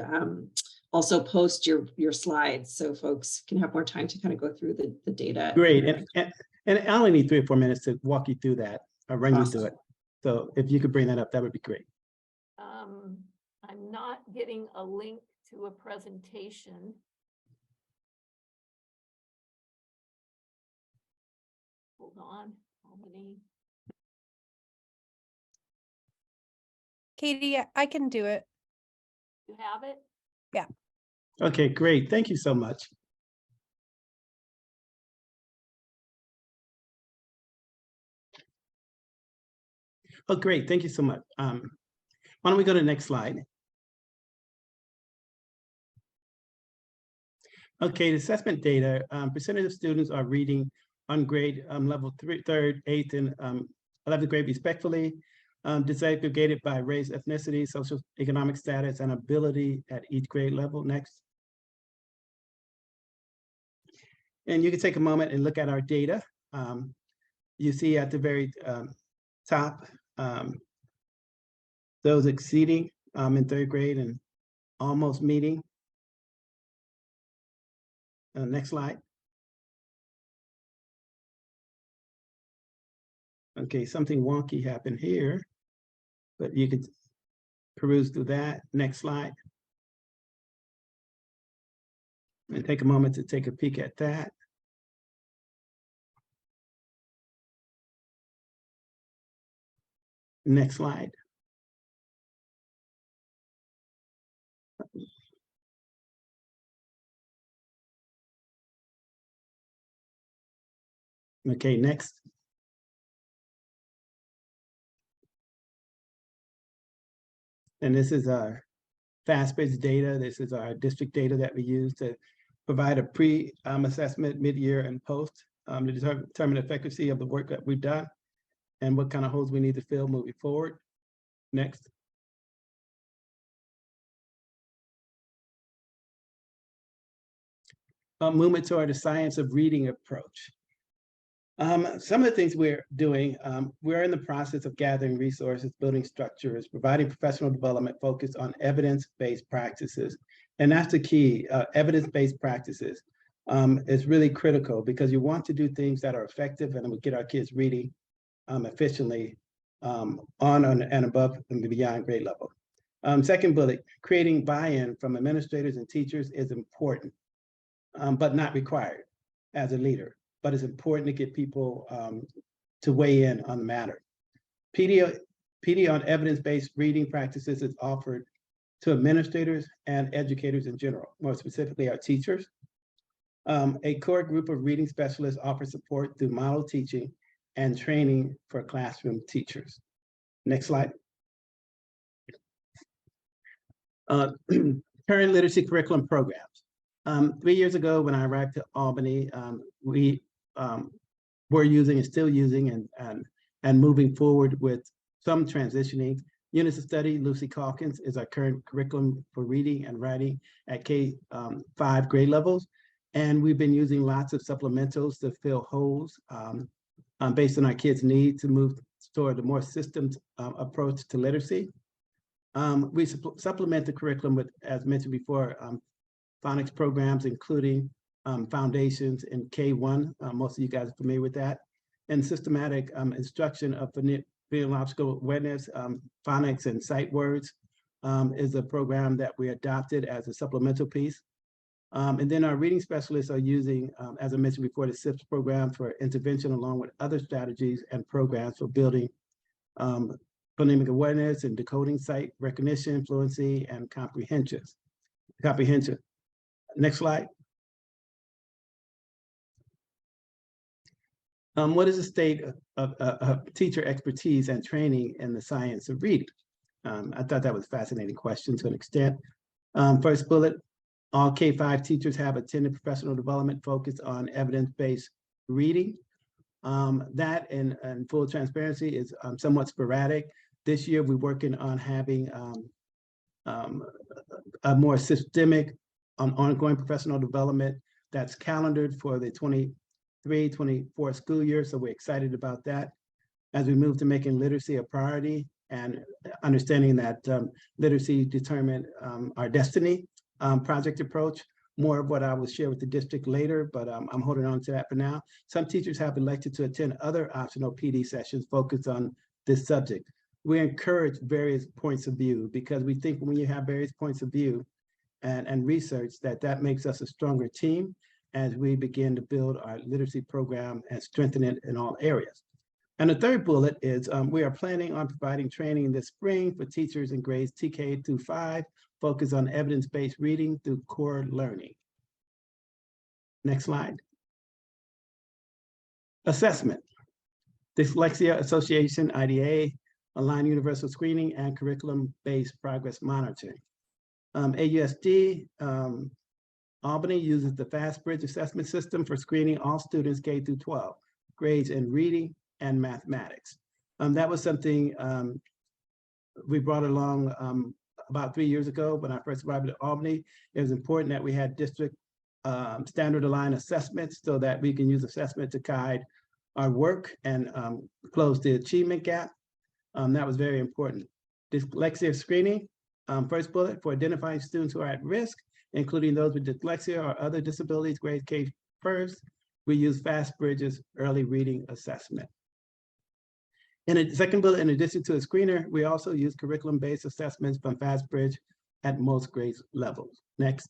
also post your slides so folks can have more time to kind of go through the data. Great. And I only need 3 or 4 minutes to walk you through that or run you through it. So if you could bring that up, that would be great. I'm not getting a link to a presentation. Hold on, Albany. Katie, I can do it. You have it? Okay, great. Thank you so much. Oh, great. Thank you so much. Why don't we go to the next slide? Okay, the assessment data, percentage of students are reading on grade level 3rd, 8th, and 11th grade respectfully, disaggregated by race, ethnicity, social economic status, and ability at each grade level. Next. And you can take a moment and look at our data. You see at the very top, those exceeding in 3rd grade and almost meeting. Next slide. Okay, something wonky happened here, but you could peruse through that. Next slide. And take a moment to take a peek at that. Next slide. Okay, next. And this is our fast-paced data. This is our district data that we use to provide a pre-assessment, mid-year, and post to determine the efficacy of the work that we've done and what kind of holes we need to fill moving forward. Next. Movement toward the science of reading approach. Some of the things we're doing, we're in the process of gathering resources, building structures, providing professional development focused on evidence-based practices. And that's the key, evidence-based practices is really critical because you want to do things that are effective and will get our kids reading efficiently on and above and beyond grade level. Second bullet, creating buy-in from administrators and teachers is important, but not required as a leader. But it's important to get people to weigh in on the matter. PD on evidence-based reading practices is offered to administrators and educators in general, more specifically our teachers. A core group of reading specialists offer support through model teaching and training for classroom teachers. Next slide. Current literacy curriculum programs. 3 years ago, when I arrived to Albany, we were using and still using and moving forward with some transitioning. Units of study, Lucy Calkins is our current curriculum for reading and writing at K-5 grade levels. And we've been using lots of supplementals to fill holes based on our kids' need to move toward a more systems approach to literacy. We supplement the curriculum with, as mentioned before, phonics programs, including foundations in K1, most of you guys are familiar with that, and systematic instruction of phonological awareness, phonics and sight words is a program that we adopted as a supplemental piece. And then our reading specialists are using, as I mentioned before, the SIPS program for intervention along with other strategies and programs for building phonemic awareness and decoding sight recognition, fluency, and comprehension. Next slide. What is the state of teacher expertise and training in the science of reading? I thought that was a fascinating question to an extent. First bullet, all K-5 teachers have attended professional development focused on evidence-based reading. That, in full transparency, is somewhat sporadic. This year, we're working on having a more systemic ongoing professional development that's calendared for the 23-24 school year. So we're excited about that as we move to making literacy a priority and understanding that literacy determine our destiny project approach. More of what I will share with the district later, but I'm holding on to that for now. Some teachers have elected to attend other optional PD sessions focused on this subject. We encourage various points of view because we think when you have various points of view and research that makes us a stronger team as we begin to build our literacy program and strengthen it in all areas. And the third bullet is we are planning on providing training this spring for teachers in grades TK through 5, focus on evidence-based reading through core learning. Next slide. Assessment. Dyslexia Association, IDA, Align Universal Screening, and Curriculum-Based Progress Monitoring. AUSD, Albany uses the FastBridge assessment system for screening all students K through 12, grades in reading and mathematics. That was something we brought along about 3 years ago when I first arrived at Albany. It was important that we had district standard aligned assessments so that we can use assessment to guide our work and close the achievement gap. That was very important. Dyslexia screening, first bullet, for identifying students who are at risk, including those with dyslexia or other disabilities, grades K first, we use FastBridge's early reading assessment. In a second bullet, in addition to a screener, we also use curriculum-based assessments from FastBridge at most grade levels. Next.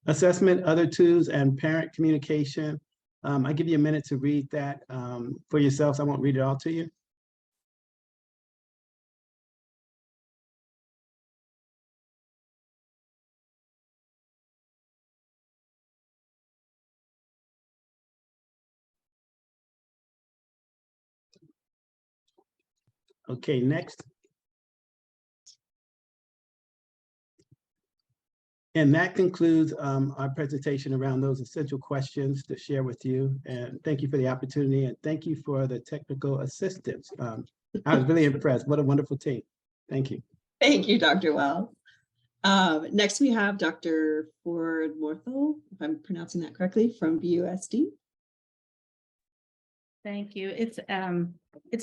Assessment, other tools, and parent communication. I give you a minute to read that for yourselves. I won't read it all to you. Okay, next. And that concludes our presentation around those essential questions to share with you. And thank you for the opportunity and thank you for the technical assistance. I was really impressed. What a wonderful team. Thank you. Thank you, Dr. Wells. Next, we have Dr. Ford Morthel, if I'm pronouncing that correctly, from BUSD. Thank you. It's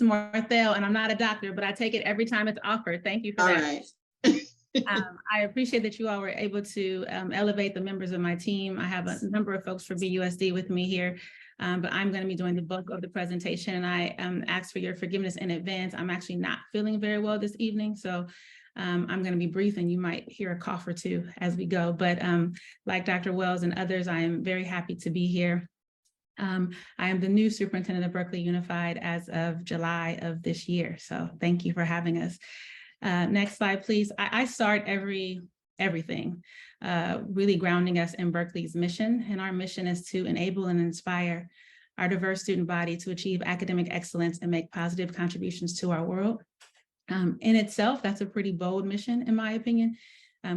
Morthel, and I'm not a doctor, but I take it every time it's offered. Thank you for All that. right. I appreciate that you all were able to elevate the members of my team. I have a number of folks for BUSD with me here, but I'm going to be doing the bulk of the presentation, and I ask for your forgiveness in advance. I'm actually not feeling very well this evening, so I'm going to be brief, and you might hear a cough or two as we go. But like Dr. Wells and others, I am very happy to be here. I am the new superintendent of Berkeley Unified as of July of this year. So thank you for having us. Next slide, please. I start everything, really grounding us in Berkeley's mission. And our mission is to enable and inspire our diverse student body to achieve academic excellence and make positive contributions to our world. In itself, that's a pretty bold mission, in my opinion.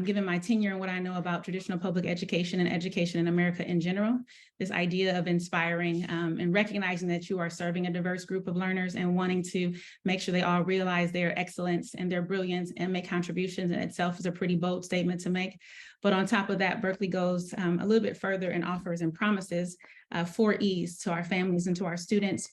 Given my tenure and what I know about traditional public education and education in America in general, this idea of inspiring and recognizing that you are serving a diverse group of learners and wanting to make sure they all realize their excellence and their brilliance and make contributions in itself is a pretty bold statement to make. But on top of that, Berkeley goes a little bit further and offers and promises 4 E's to our families and to our students.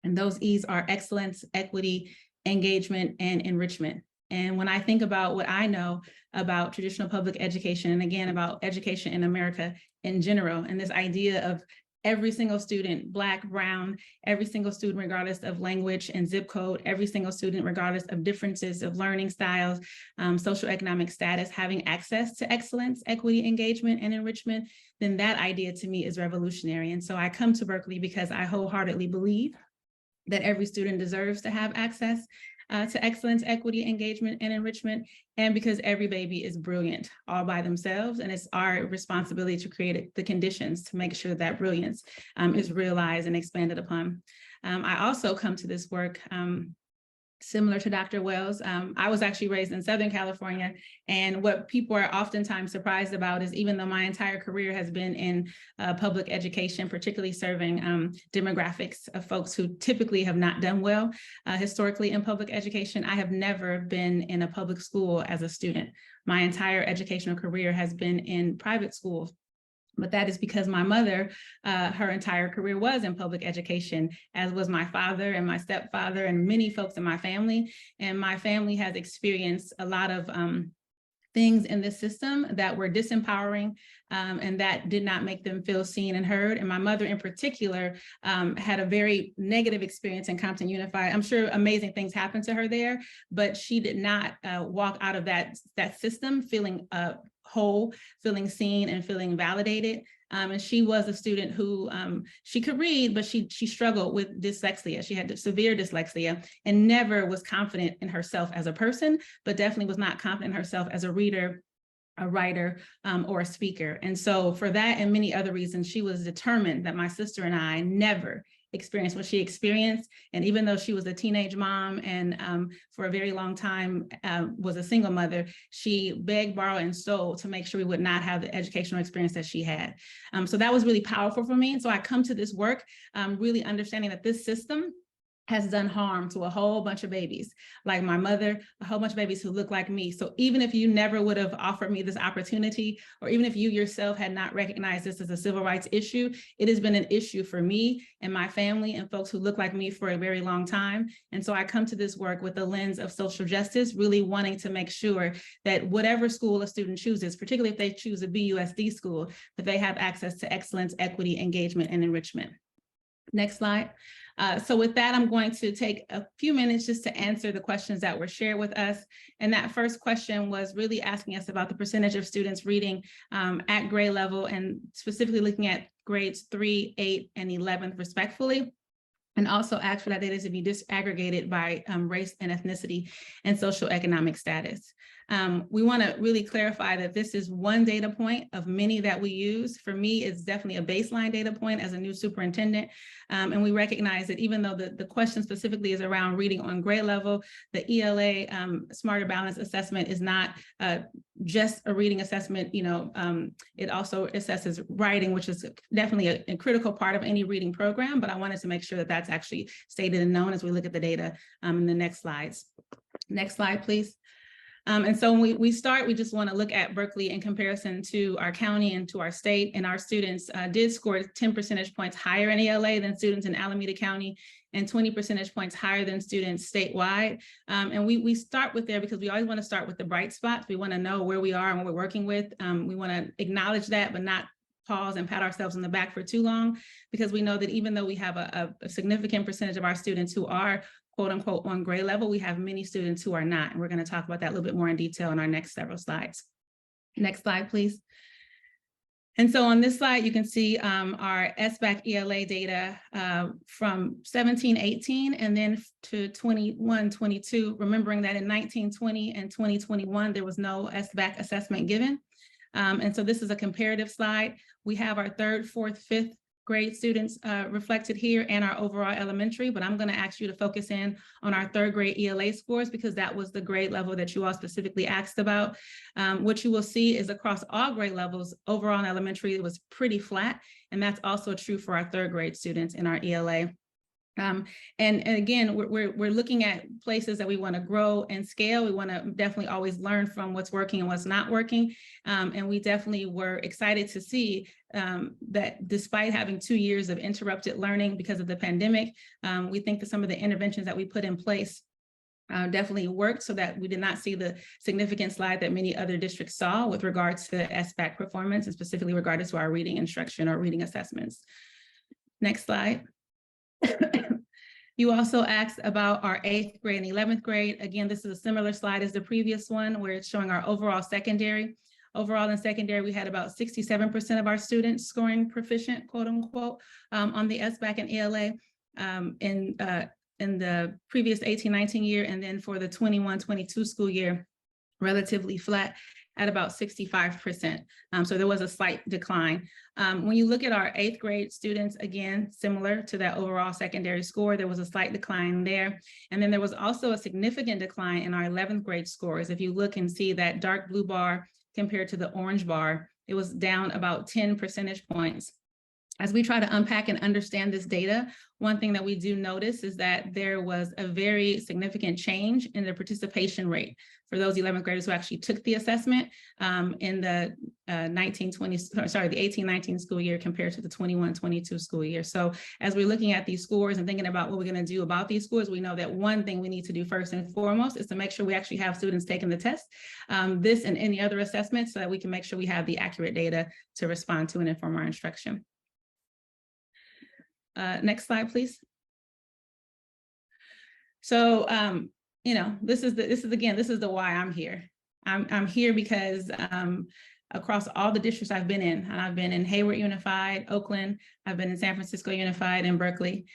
And those E's are excellence, equity, engagement, and enrichment. And when I think about what I know about traditional public education, and again, about education in America in general, and this idea of every single student, Black, brown, every single student, regardless of language and zip code, every single student, regardless of differences of learning styles, socioeconomic status, having access to excellence, equity, engagement, and enrichment, then that idea to me is revolutionary. And so I come to Berkeley because I wholeheartedly believe that every student deserves to have access to excellence, equity, engagement, and enrichment, and because every baby is brilliant all by themselves, and it's our responsibility to create the conditions to make sure that brilliance is realized and expanded upon. I also come to this work Similar to Dr. Wells, I was actually raised in Southern California, and what people are oftentimes surprised about is even though my entire career has been in public education, particularly serving demographics of folks who typically have not done well historically in public education, I have never been in a public school as a student. My entire educational career has been in private schools. But that is because my mother, her entire career was in public education, as was my father and my stepfather and many folks in my family. And my family has experienced a lot of things in this system that were disempowering and that did not make them feel seen and heard. And my mother in particular had a very negative experience in Compton Unified. I'm sure amazing things happened to her there, but she did not walk out of that system feeling whole, feeling seen and feeling validated. And she was a student who she could read, but she struggled with dyslexia. She had severe dyslexia and never was confident in herself as a person, but definitely was not confident in herself as a reader, a writer, or a speaker. And so for that and many other reasons, she was determined that my sister and I never experienced what she experienced. And even though she was a teenage mom and for a very long time was a single mother, she begged, borrowed, and stole to make sure we would not have the educational experience that she had. So that was really powerful for me. And so I come to this work really understanding that this system has done harm to a whole bunch of babies, like my mother, a whole bunch of babies who look like me. So even if you never would have offered me this opportunity, or even if you yourself had not recognized this as a civil rights issue, it has been an issue for me and my family and folks who look like me for a very long time. And so I come to this work with the lens of social justice, really wanting to make sure that whatever school a student chooses, particularly if they choose a BUSD school, that they have access to excellence, equity, engagement, and enrichment. Next slide. So with that, I'm going to take a few minutes just to answer the questions that were shared with us. And that first question was really asking us about the percentage of students reading at grade level, and specifically looking at grades 3, 8, and 11th respectively. And also ask for that data to be disaggregated by race and ethnicity and socioeconomic status. We want to really clarify that this is one data point of many that we use. For me, it's definitely a baseline data point as a new superintendent. And we recognize that even though the question specifically is around reading on grade level, the ELA Smarter Balance Assessment is not just a reading assessment. It also assesses writing, which is definitely a critical part of any reading program. But I wanted to make sure that that's actually stated and known as we look at the data in the next slides. Next slide, please. And so when we start, we just want to look at Berkeley in comparison to our county and to our state. And our students did score 10 percentage points higher in ELA than students in Alameda County, and 20 percentage points higher than students statewide. And we start with there because we always want to start with the bright spots. We want to know where we are and what we're working with. We want to acknowledge that, but not pause and pat ourselves on the back for too long, because we know that even though we have a significant percentage of our students who are quote unquote on grade level, we have many students who are not. And we're going to talk about that a little bit more in detail in our next several slides. Next slide, please. And so on this slide, you can see our SBAC ELA data from 17-18 and then to 21-22, remembering that in 1920 and 2021, there was no SBAC assessment given. And so this is a comparative slide. We have our 3rd, 4th, 5th grade students reflected here and our overall elementary, but I'm going to ask you to focus in on our 3rd grade ELA scores because that was the grade level that you all specifically asked about. What you will see is across all grade levels, overall in elementary, it was pretty flat. And that's also true for our 3rd grade students in our ELA. And again, we're looking at places that we want to grow and scale. We want to definitely always learn from what's working and what's not working. And we definitely were excited to see that despite having 2 years of interrupted learning because of the pandemic, we think that some of the interventions that we put in place definitely worked so that we did not see the significant slide that many other districts saw with regards to SBAC performance and specifically regarding to our reading instruction or reading assessments. Next slide. You also asked about our 8th grade and 11th grade. Again, this is a similar slide as the previous one where it's showing our overall secondary. Overall in secondary, we had about 67% of our students scoring proficient, quote unquote, on the SBAC and ELA in the previous 18-19 year. And then for the 21-22 school year, relatively flat. at about 65%. So there was a slight decline. When you look at our 8th grade students, again, similar to that overall secondary score, there was a slight decline there. And then there was also a significant decline in our 11th grade scores. If you look and see that dark blue bar compared to the orange bar, it was down about 10 percentage points. As we try to unpack and understand this data, one thing that we do notice is that there was a very significant change in the participation rate for those 11th graders who actually took the assessment in the 18-19 school year compared to the 21-22 school year. So as we're looking at these scores and thinking about what we're going to do about these scores, we know that one thing we need to do first and foremost is to make sure we actually have students taking the test, this and any other assessments, so that we can make sure we have the accurate data to respond to and inform our instruction. Next slide, please. So, you know, this is the why I'm here. I'm here because across all the districts I've been in, and I've been in Hayward Unified, Oakland, I've been in San Francisco Unified and Berkeley.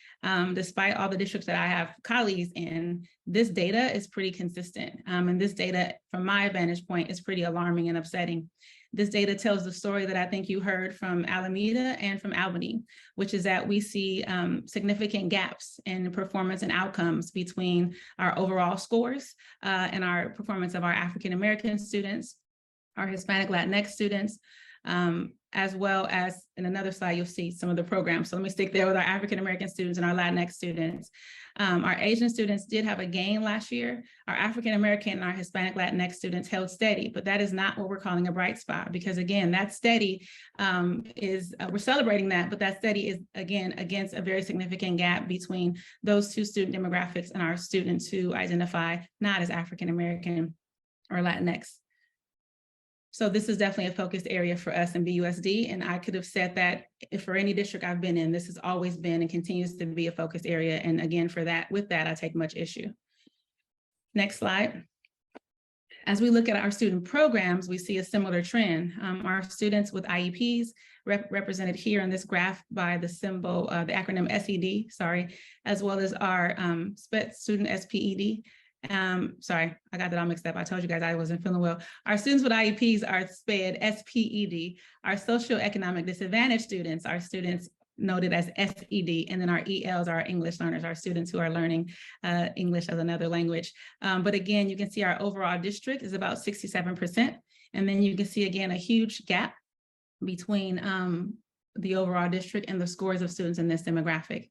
Despite all the districts that I have colleagues in, this data is pretty consistent. And this data, from my vantage point, is pretty alarming and upsetting. This data tells the story that I think you heard from Alameda and from Albany, which is that we see significant gaps in performance and outcomes between our overall scores and our performance of our African-American students, our Hispanic Latinx students, as well as in another slide, you'll see some of the programs. So let me stick there with our African-American students and our Latinx students. Our Asian students did have a gain last year. Our African-American and our Hispanic Latinx students held steady, but that is not what we're calling a bright spot, because again, that steady we're celebrating that, but that steady is again against a very significant gap between those two student demographics and our students who identify not as African-American or Latinx. So this is definitely a focused area for us in BUSD. And I could have said that if for any district I've been in, this has always been and continues to be a focused area. And again, with that, I take much issue. Next slide. As we look at our student programs, we see a similar trend. Our students with IEPs represented here on this graph by the symbol, the acronym SED, as well as our student SPED. Sorry, I got that all mixed up. I told you guys I wasn't feeling well. Our students with IEPs are SPED, S-P-E-D. Our socioeconomic disadvantaged students are students noted as SED, and then our ELs are our English learners, our students who are learning English as another language. But again, you can see our overall district is about 67%. And then you can see again a huge gap between the overall district and the scores of students in this demographic.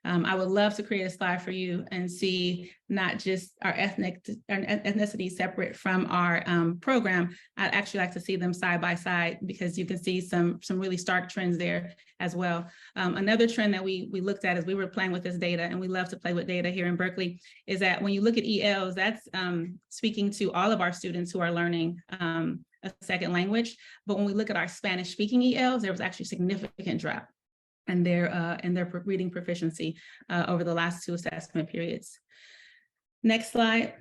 I would love to create a slide for you and see not just our ethnicity separate from our program. I'd actually like to see them side by side, because you can see some really stark trends there as well. Another trend that we looked at as we were playing with this data, and we love to play with data here in Berkeley, is that when you look at ELs, that's speaking to all of our students who are learning a second language. But when we look at our Spanish speaking ELs, there was actually a significant drop and their reading proficiency over the last 2 assessment periods. Next slide.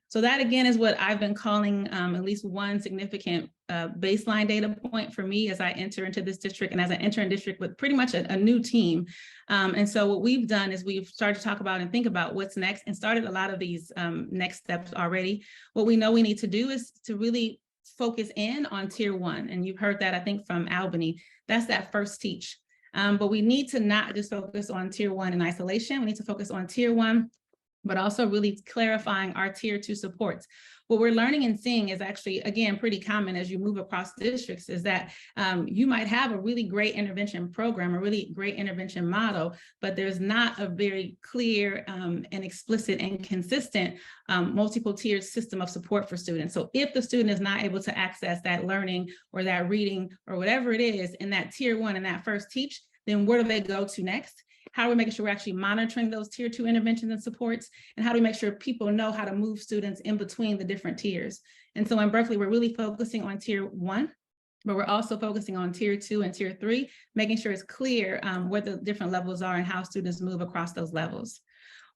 So that again is what I've been calling at least one significant baseline data point for me as I enter into this district, and as I enter in district with pretty much a new team. And so what we've done is we've started to talk about and think about what's next, and started a lot of these next steps already. What we know we need to do is to really focus in on tier 1. And you've heard that, I think, from Albany. That's that first teach. But we need to not just focus on tier 1 in isolation. We need to focus on tier 1, but also really clarifying our tier 2 supports. What we're learning and seeing is actually, again, pretty common as you move across districts, is that you might have a really great intervention program, a really great intervention model, but there's not a very clear and explicit and consistent multiple tiered system of support for students. So if the student is not able to access that learning or that reading or whatever it is in that tier 1 and that first teach, then where do they go to next? How are we making sure we're actually monitoring those tier 2 interventions and supports? And how do we make sure people know how to move students in between the different tiers? And so in Berkeley, we're really focusing on tier 1, but we're also focusing on tier 2 and tier 3, making sure it's clear what the different levels are and how students move across those levels.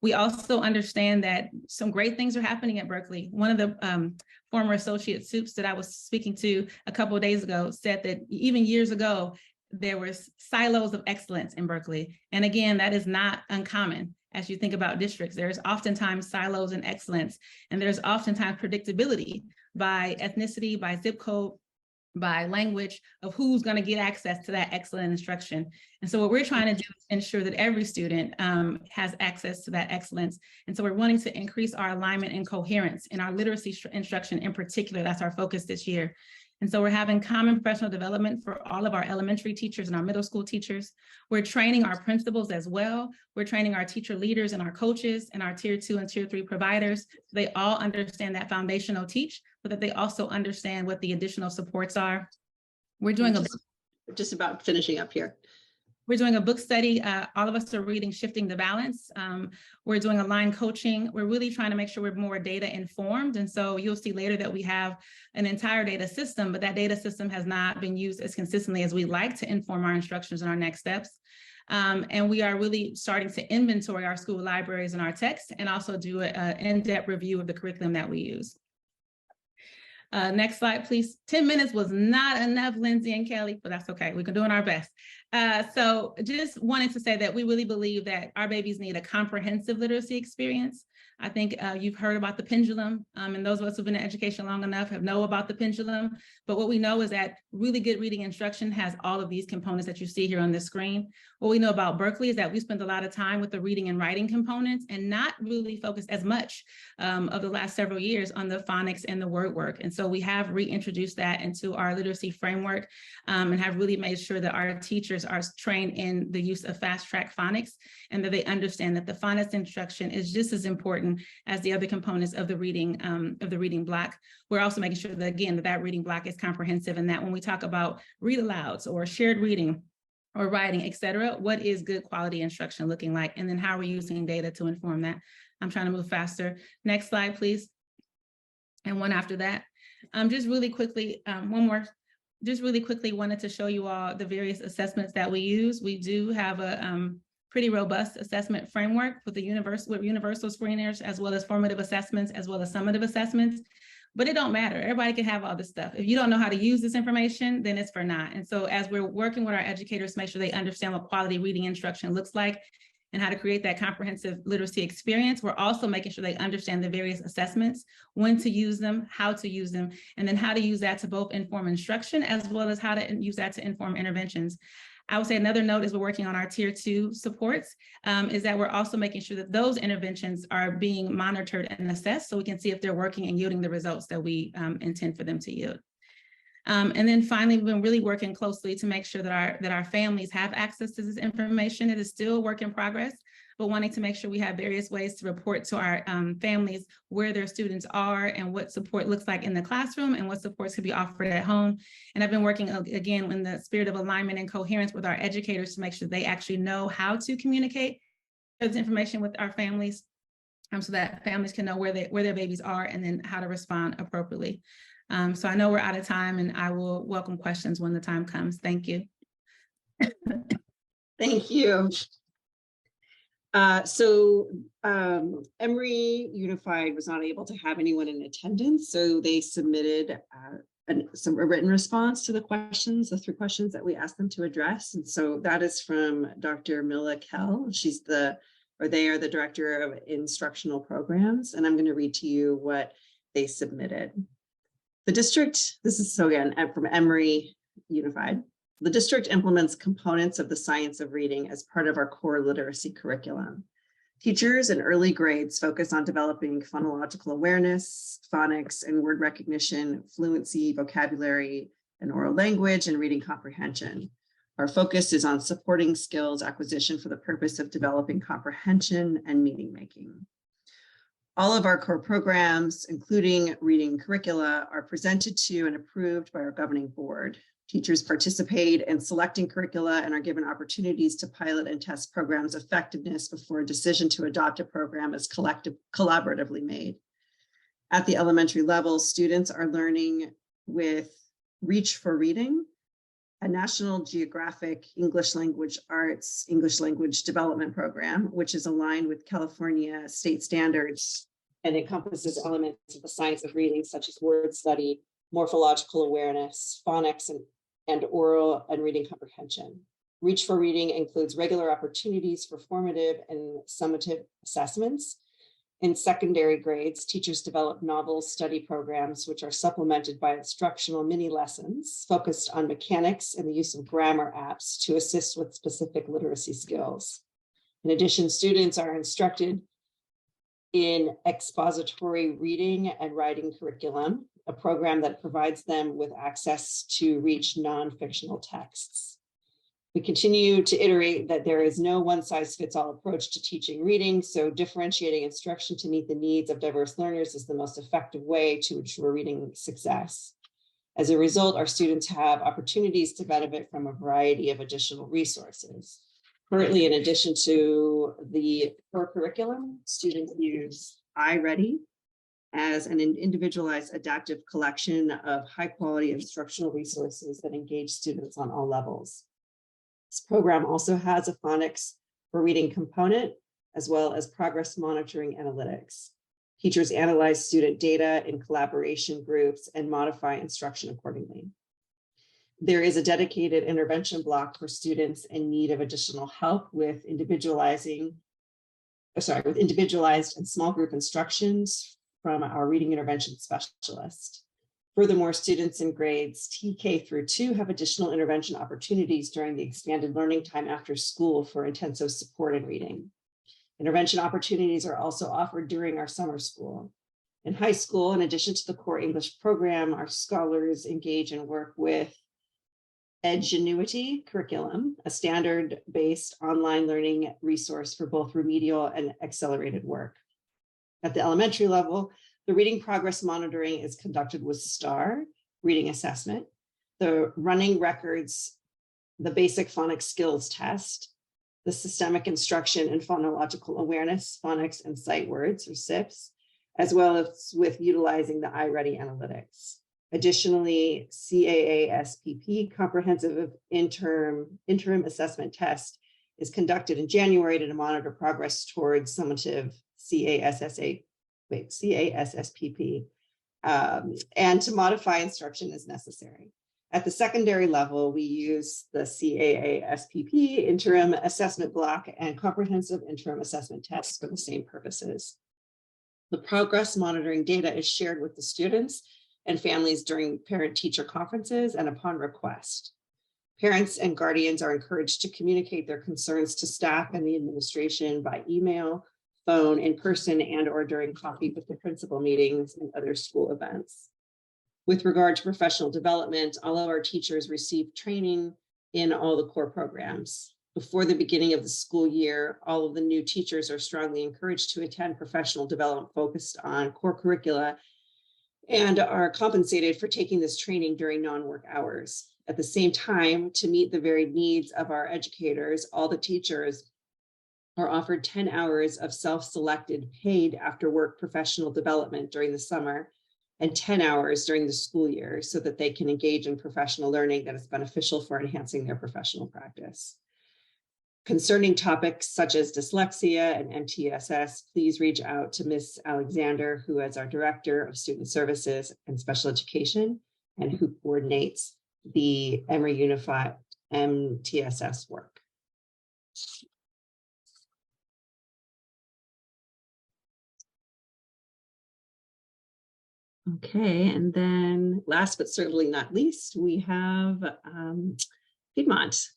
We also understand that some great things are happening at Berkeley. One of the former associate soups that I was speaking to a couple of days ago said that even years ago, there were silos of excellence in Berkeley. And again, that is not uncommon. As you think about districts, there's oftentimes silos in excellence, and there's oftentimes predictability by ethnicity, by zip code, by language of who's going to get access to that excellent instruction. And so what we're trying to do is ensure that every student has access to that excellence. And so we're wanting to increase our alignment and coherence in our literacy instruction in particular. That's our focus this year. And so we're having common professional development for all of our elementary teachers and our middle school teachers. We're training our principals as well. We're training our teacher leaders and our coaches and our tier 2 and tier 3 providers. So they all understand that foundational teach, but that they also understand what the additional supports are. We're doing just about finishing up here. We're doing a book study. All of us are reading Shifting the Balance. We're doing aligned coaching. We're really trying to make sure we're more data informed. And so you'll see later that we have an entire data system, but that data system has not been used as consistently as we'd like to inform our instructions and our next steps. And we are really starting to inventory our school libraries and our texts, and also do an in-depth review of the curriculum that we use. Next slide, please. 10 minutes was not enough, Lindsay and Kelley, but that's okay. We're doing our best. So just wanted to say that we really believe that our babies need a comprehensive literacy experience. I think you've heard about the pendulum, and those of us who've been in education long enough know about the pendulum. But what we know is that really good reading instruction has all of these components that you see here on the screen. What we know about Berkeley is that we spend a lot of time with the reading and writing components and not really focused as much of the last several years on the phonics and the word work. And so we have reintroduced that into our literacy framework and have really made sure that our teachers are trained in the use of fast track phonics, and that they understand that the phonics instruction is just as important as the other components of the reading block. We're also making sure that, again, that reading block is comprehensive, and that when we talk about read alouds or shared reading or writing, et cetera, what is good quality instruction looking like? And then how are we using data to inform that? I'm trying to move faster. Next slide, please. And one after that. Just really quickly, one more. Just really quickly wanted to show you all the various assessments that we use. We do have a pretty robust assessment framework with universal screeners, as well as formative assessments, as well as summative assessments. But it don't matter. Everybody can have all this stuff. If you don't know how to use this information, then it's for naught. And so as we're working with our educators to make sure they understand what quality reading instruction looks like and how to create that comprehensive literacy experience, we're also making sure they understand the various assessments, when to use them, how to use them, and then how to use that to both inform instruction as well as how to use that to inform interventions. I would say another note is we're working on our tier 2 supports, is that we're also making sure that those interventions are being monitored and assessed so we can see if they're working and yielding the results that we intend for them to yield. And then finally, we've been really working closely to make sure that our families have access to this information. It is still a work in progress, but wanting to make sure we have various ways to report to our families where their students are and what support looks like in the classroom and what supports could be offered at home. And I've been working again in the spirit of alignment and coherence with our educators to make sure they actually know how to communicate this information with our families, so that families can know where their babies are and then how to respond appropriately. So I know we're out of time, and I will welcome questions when the time comes. Thank you. Thank you. Emery Unified was not able to have anyone in attendance, so they submitted a written response to the 3 questions that we asked them to address. And so that is from Dr. Mila Kell. They are the Director of Instructional Programs, and I'm going to read to you what they submitted. The district, this is so again from Emery Unified. The district implements components of the science of reading as part of our core literacy curriculum. Teachers in early grades focus on developing phonological awareness, phonics and word recognition, fluency, vocabulary, and oral language, and reading comprehension. Our focus is on supporting skills acquisition for the purpose of developing comprehension and meaning making. All of our core programs, including reading curricula, are presented to and approved by our governing board. Teachers participate in selecting curricula and are given opportunities to pilot and test programs' effectiveness before a decision to adopt a program is collaboratively made. At the elementary level, students are learning with Reach for Reading, a National Geographic English Language Arts English Language Development Program, which is aligned with California state standards and encompasses elements of the science of reading, such as word study, morphological awareness, phonics, and and oral and reading comprehension. Reach for Reading includes regular opportunities for formative and summative assessments. In secondary grades, teachers develop novel study programs, which are supplemented by instructional mini lessons focused on mechanics and the use of grammar apps to assist with specific literacy skills. In addition, students are instructed in expository reading and writing curriculum, a program that provides them with access to reach non-fictional texts. We continue to iterate that there is no one-size-fits-all approach to teaching reading, so differentiating instruction to meet the needs of diverse learners is the most effective way to ensure reading success. As a result, our students have opportunities to benefit from a variety of additional resources. Currently, in addition to the core curriculum, students use iReady as an individualized adaptive collection of high-quality instructional resources that engage students on all levels. This program also has a phonics for reading component, as well as progress monitoring analytics. Teachers analyze student data in collaboration groups and modify instruction accordingly. There is a dedicated intervention block for students in need of additional help with individualized and small group instructions from our reading intervention specialist. Furthermore, students in grades TK through 2 have additional intervention opportunities during the expanded learning time after school for intensive support in reading. Intervention opportunities are also offered during our summer school. In high school, in addition to the core English program, our scholars engage and work with Edgenuity curriculum, a standard-based online learning resource for both remedial and accelerated work. At the elementary level, the reading progress monitoring is conducted with STAR, reading assessment, the running records, the basic phonics skills test, the systemic instruction and phonological awareness, phonics and sight words, or SIPs, as well as with utilizing the iReady analytics. Additionally, CAASPP, comprehensive interim assessment test, is conducted in January to monitor progress towards summative CASSPP, and to modify instruction as necessary. At the secondary level, we use the CAASPP interim assessment block and comprehensive interim assessment tests for the same purposes. The progress monitoring data is shared with the students and families during parent-teacher conferences and upon request. Parents and guardians are encouraged to communicate their concerns to staff and the administration by email, phone, in person, and or during coffee with the principal meetings and other school events. With regard to professional development, all of our teachers receive training in all the core programs. Before the beginning of the school year, all of the new teachers are strongly encouraged to attend professional development focused on core curricula and are compensated for taking this training during non-work hours. At the same time, to meet the varied needs of our educators, all the teachers are offered 10 hours of self-selected paid after work professional development during the summer and 10 hours during the school year so that they can engage in professional learning that is beneficial for enhancing their professional practice. Concerning topics such as dyslexia and MTSS, please reach out to Ms. Alexander, who is our Director of Student Services and Special Education and who coordinates the Emery Unified MTSS work. Okay, and then last but certainly not least, we have Piedmont.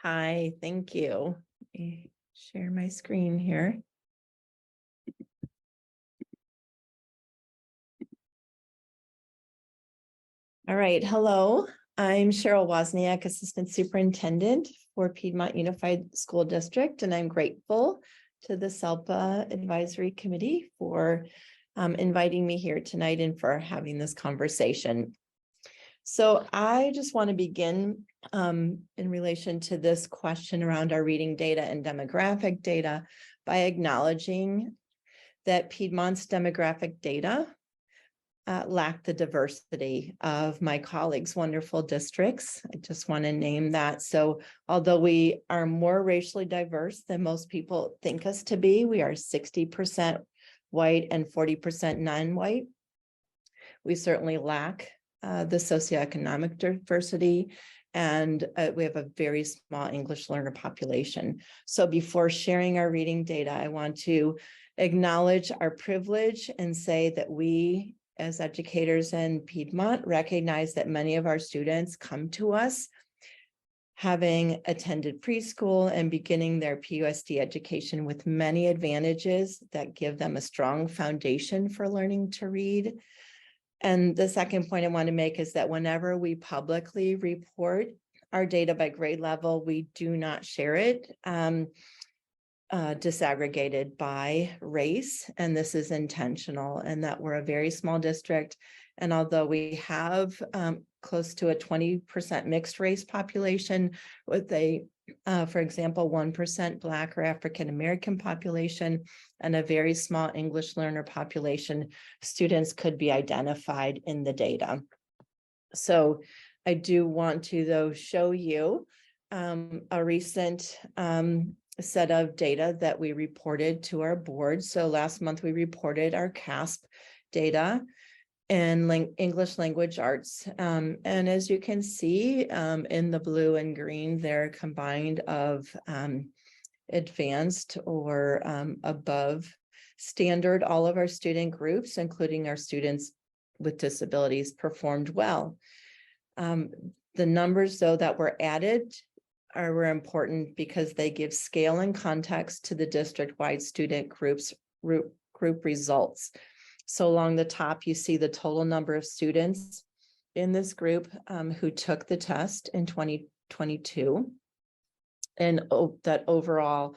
Hi, thank you. Let me share my screen here. All right, hello. I'm Cheryl Wozniak, Assistant Superintendent for Piedmont Unified School District, and I'm grateful to the SELPA Advisory Committee for inviting me here tonight and for having this conversation. So I just want to begin in relation to this question around our reading data and demographic data by acknowledging that Piedmont's demographic data lack the diversity of my colleagues' wonderful districts. I just want to name that. So although we are more racially diverse than most people think us to be, we are 60% white and 40% non-white. We certainly lack the socioeconomic diversity, and we have a very small English learner population. So before sharing our reading data, I want to acknowledge our privilege and say that we, as educators in Piedmont, recognize that many of our students come to us having attended preschool and beginning their PUSD education with many advantages that give them a strong foundation for learning to read. And the second point I want to make is that whenever we publicly report our data by grade level, we do not share it disaggregated by race. And this is intentional, and that we're a very small district. And although we have close to a 20% mixed race population with a, for example, 1% Black or African American population and a very small English learner population, students could be identified in the data. So I do want to, though, show you a recent set of data that we reported to our board. So last month we reported our CASP data in English language arts. And as you can see in the blue and green, they're combined of advanced or above standard. All of our student groups, including our students with disabilities, performed well. The numbers, though, that were added were important because they give scale and context to the district-wide student group results. So along the top, you see the total number of students in this group who took the test in 2022. And that overall,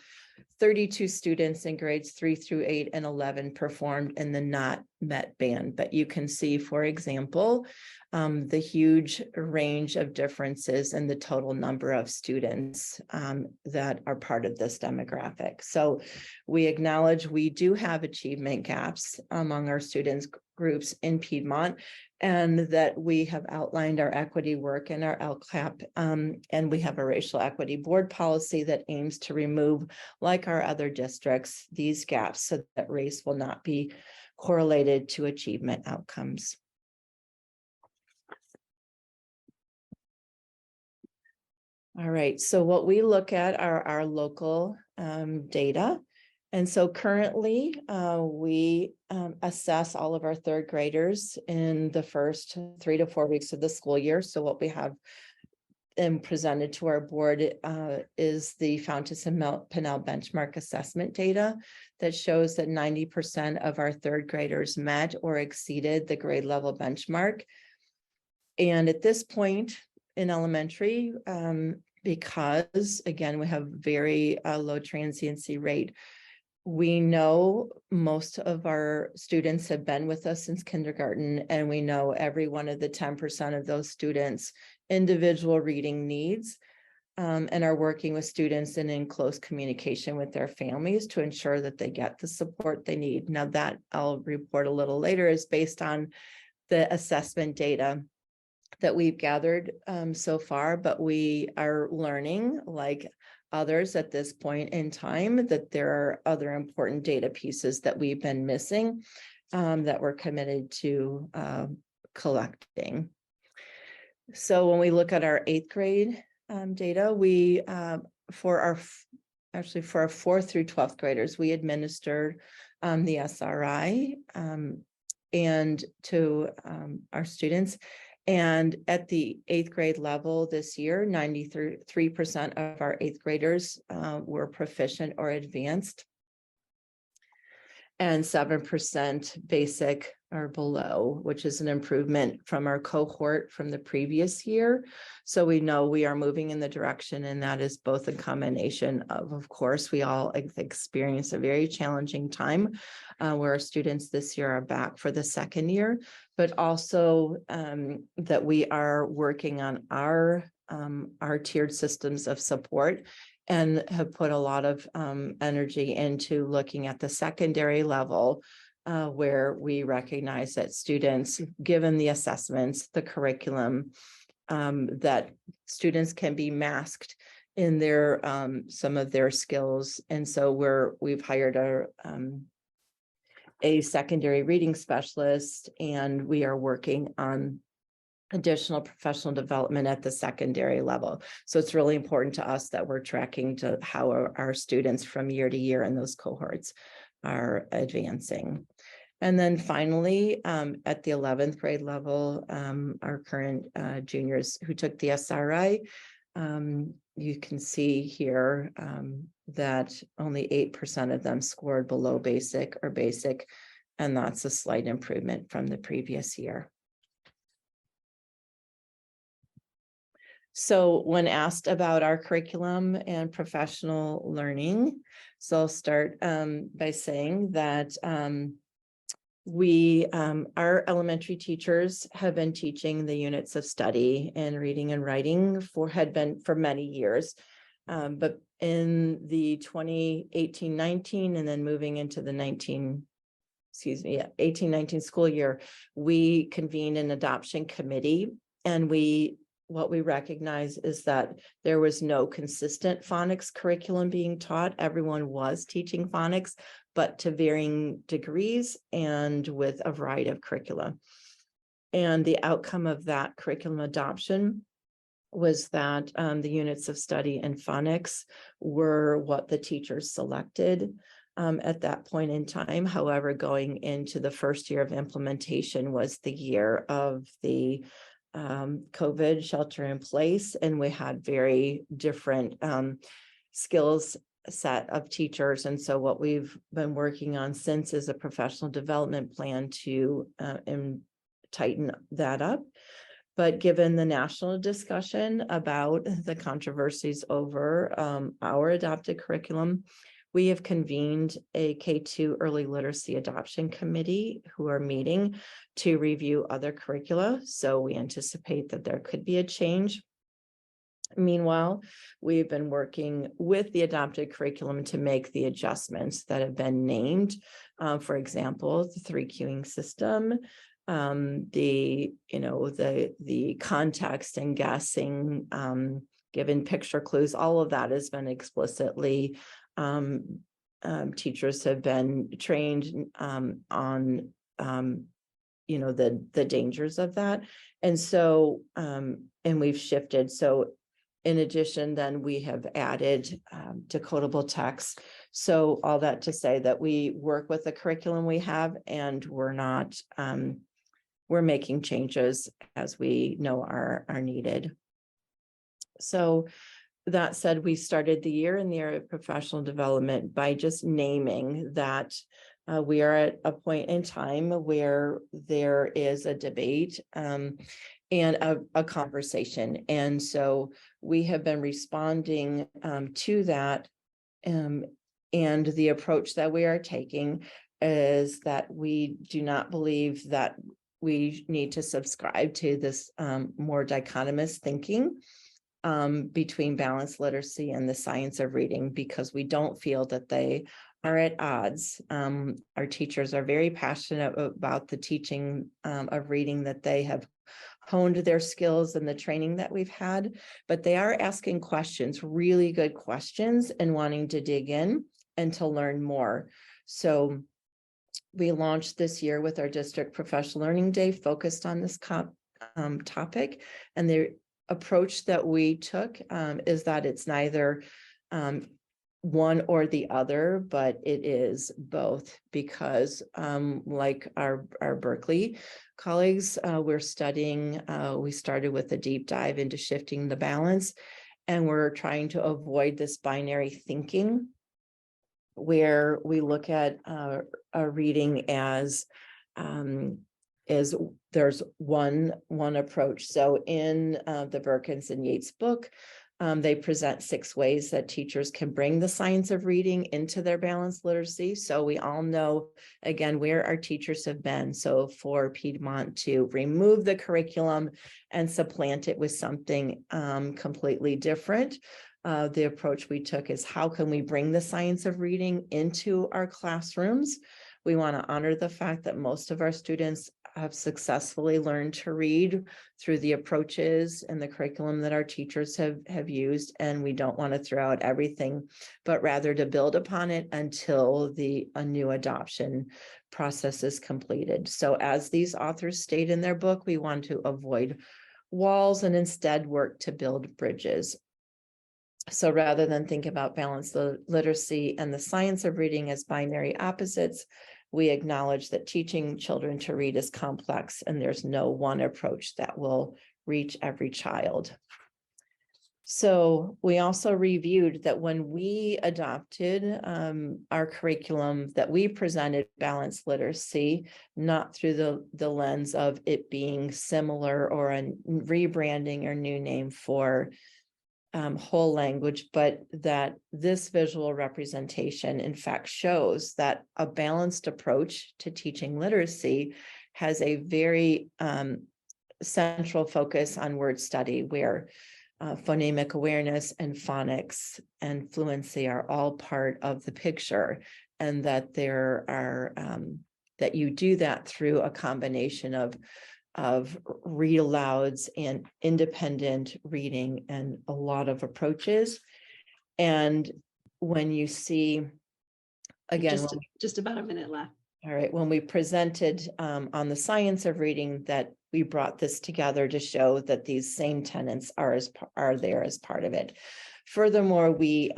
32 students in grades 3 through 8 and 11 performed in the not met band. But you can see, for example, the huge range of differences in the total number of students that are part of this demographic. So we acknowledge we do have achievement gaps among our students groups in Piedmont, and that we have outlined our equity work in our LCAP, and we have a racial equity board policy that aims to remove, like our other districts, these gaps so that race will not be correlated to achievement outcomes. All right, so what we look at are our local data. And so currently we assess all of our third graders in the first 3 to 4 weeks of the school year. So what we have presented to our board is the Fountas and Pinnell benchmark assessment data that shows that 90% of our third graders met or exceeded the grade level benchmark. And at this point in elementary, because again, we have very low transiency rate, we know most of our students have been with us since kindergarten, and we know every one of the 10% of those students' individual reading needs, and are working with students and in close communication with their families to ensure that they get the support they need. Now that I'll report a little later is based on the assessment data that we've gathered so far, but we are learning, like others at this point in time, that there are other important data pieces that we've been missing that we're committed to collecting. So when we look at our 8th grade data, we for our 4th through 12th graders, we administered the SRI and to our students. And at the 8th grade level this year, 93% of our 8th graders were proficient or advanced, and 7% basic or below, which is an improvement from our cohort from the previous year. So we know we are moving in the direction, and that is both a combination of course, we all experience a very challenging time where our students this year are back for the 2nd year, but also that we are working on our tiered systems of support, and have put a lot of energy into looking at the secondary level, where we recognize that students, given the assessments, the curriculum, that students can be masked in their some of their skills. And so we've hired a secondary reading specialist, and we are working on additional professional development at the secondary level. So it's really important to us that we're tracking to how our students from year to year in those cohorts are advancing. And then finally, at the 11th grade level, our current juniors who took the SRI, you can see here that only 8% of them scored below basic or basic, and that's a slight improvement from the previous year. So when asked about our curriculum and professional learning, so I'll start by saying that our elementary teachers have been teaching the units of study in reading and writing for many years. But in the 2018-19 and then moving into the 18-19 school year, we convened an adoption committee, and what we recognize is that there was no consistent phonics curriculum being taught. Everyone was teaching phonics, but to varying degrees and with a variety of curricula. And the outcome of that curriculum adoption was that the units of study in phonics were what the teachers selected at that point in time. However, going into the first year of implementation was the year of the COVID shelter in place, and we had very different skills set of teachers. And so what we've been working on since is a professional development plan to tighten that up. But given the national discussion about the controversies over our adopted curriculum, we have convened a K-2 early literacy adoption committee who are meeting to review other curricula. So we anticipate that there could be a change. Meanwhile, we've been working with the adopted curriculum to make the adjustments that have been named. For example, the 3 queuing system, the context and guessing, given picture clues, all of that has been explicitly teachers have been trained on the dangers of that. And so and we've shifted. So in addition, then we have added decodable text. So all that to say that we work with the curriculum we have, and we're making changes as we know are needed. So that said, we started the year in the area of professional development by just naming that we are at a point in time where there is a debate and a conversation. And so we have been responding to that. And the approach that we are taking is that we do not believe that we need to subscribe to this more dichotomous thinking between balanced literacy and the science of reading, because we don't feel that they are at odds. Our teachers are very passionate about the teaching of reading, that they have honed their skills and the training that we've had, but they are asking questions, really good questions, and wanting to dig in and to learn more. So we launched this year with our district professional learning day focused on this topic, and the approach that we took is that it's neither one or the other, but it is both, because like our Berkeley colleagues, we started with a deep dive into shifting the balance, and we're trying to avoid this binary thinking where we look at a reading as there's one approach. So in the Berkins and Yates book, they present 6 ways that teachers can bring the science of reading into their balanced literacy. So we all know, again, where our teachers have been. So for Piedmont to remove the curriculum and supplant it with something completely different, the approach we took is, how can we bring the science of reading into our classrooms? We want to honor the fact that most of our students have successfully learned to read through the approaches and the curriculum that our teachers have used, and we don't want to throw out everything, but rather to build upon it until a new adoption process is completed. So as these authors state in their book, we want to avoid walls and instead work to build bridges. So rather than think about balanced literacy and the science of reading as binary opposites, we acknowledge that teaching children to read is complex and there's no one approach that will reach every child. So we also reviewed that when we adopted our curriculum, that we presented balanced literacy, not through the lens of it being similar or a rebranding or new name for whole language, but that this visual representation in fact shows that a balanced approach to teaching literacy has a very central focus on word study, where phonemic awareness and phonics and fluency are all part of the picture, and that there are that you do that through a combination of read alouds and independent reading and a lot of approaches. And when you see, again, just about a minute left. All right, when we presented on the science of reading, that we brought this together to show that these same tenets are there as part of it. Furthermore, we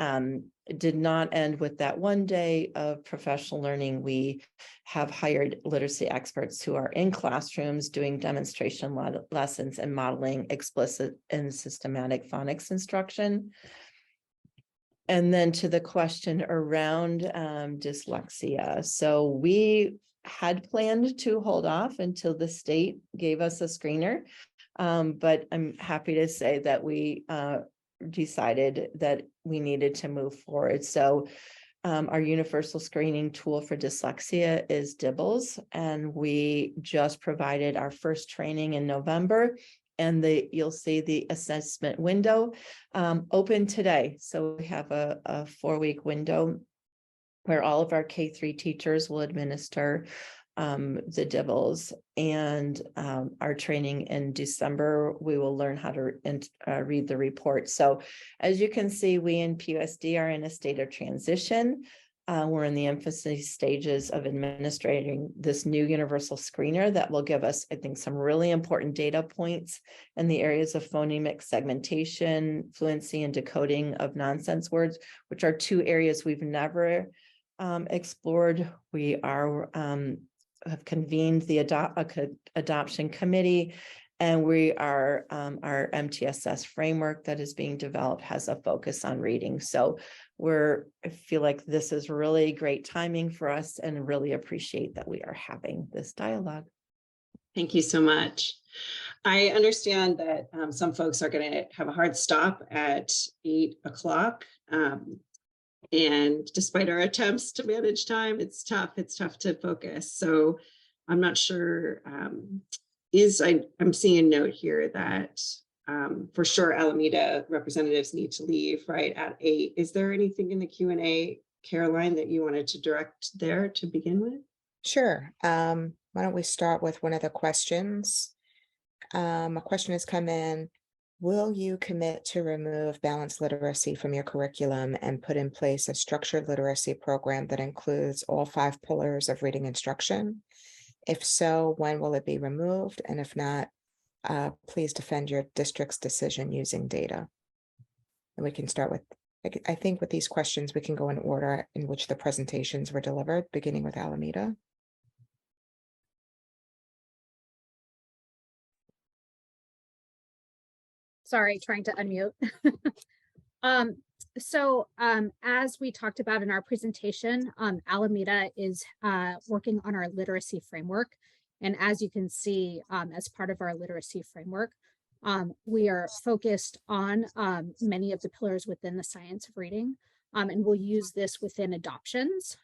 did not end with that one day of professional learning. We have hired literacy experts who are in classrooms doing demonstration lessons and modeling explicit and systematic phonics instruction. And then to the question around dyslexia. So we had planned to hold off until the state gave us a screener, but I'm happy to say that we decided that we needed to move forward. So our universal screening tool for dyslexia is DIBBLES, and we just provided our first training in November. And you'll see the assessment window open today. So we have a 4-week window where all of our K-3 teachers will administer the DIBBLES, and our training in December, we will learn how to read the report. So as you can see, we in PUSD are in a state of transition. We're in the infancy stages of administrating this new universal screener that will give us, I think, some really important data points in the areas of phonemic segmentation, fluency, and decoding of nonsense words, which are two areas we've never explored. We have convened the adoption committee, and we are our MTSS framework that is being developed has a focus on reading. So I feel like this is really great timing for us, and really appreciate that we are having this dialogue. Thank you so much. I understand that some folks are going to have a hard stop at 8 o'clock. And despite our attempts to manage time, it's tough to focus. So I'm not sure, I'm seeing a note here that for sure Alameda representatives need to leave right at 8. Is there anything in the Q&A, Caroline, that you wanted to direct there to begin with? Sure. Why don't we start with one of the questions? A question has come in. Will you commit to remove balanced literacy from your curriculum and put in place a structured literacy program that includes all 5 pillars of reading instruction? If so, when will it be removed? And if not, please defend your district's decision using data. And we can start with, I think with these questions, we can go in order in which the presentations were delivered, beginning with Alameda. Sorry, trying to unmute. As we talked about in our presentation, Alameda is working on our literacy framework. And as you can see, as part of our literacy framework, we are focused on many of the pillars within the science of reading, and we'll use this within adoptions.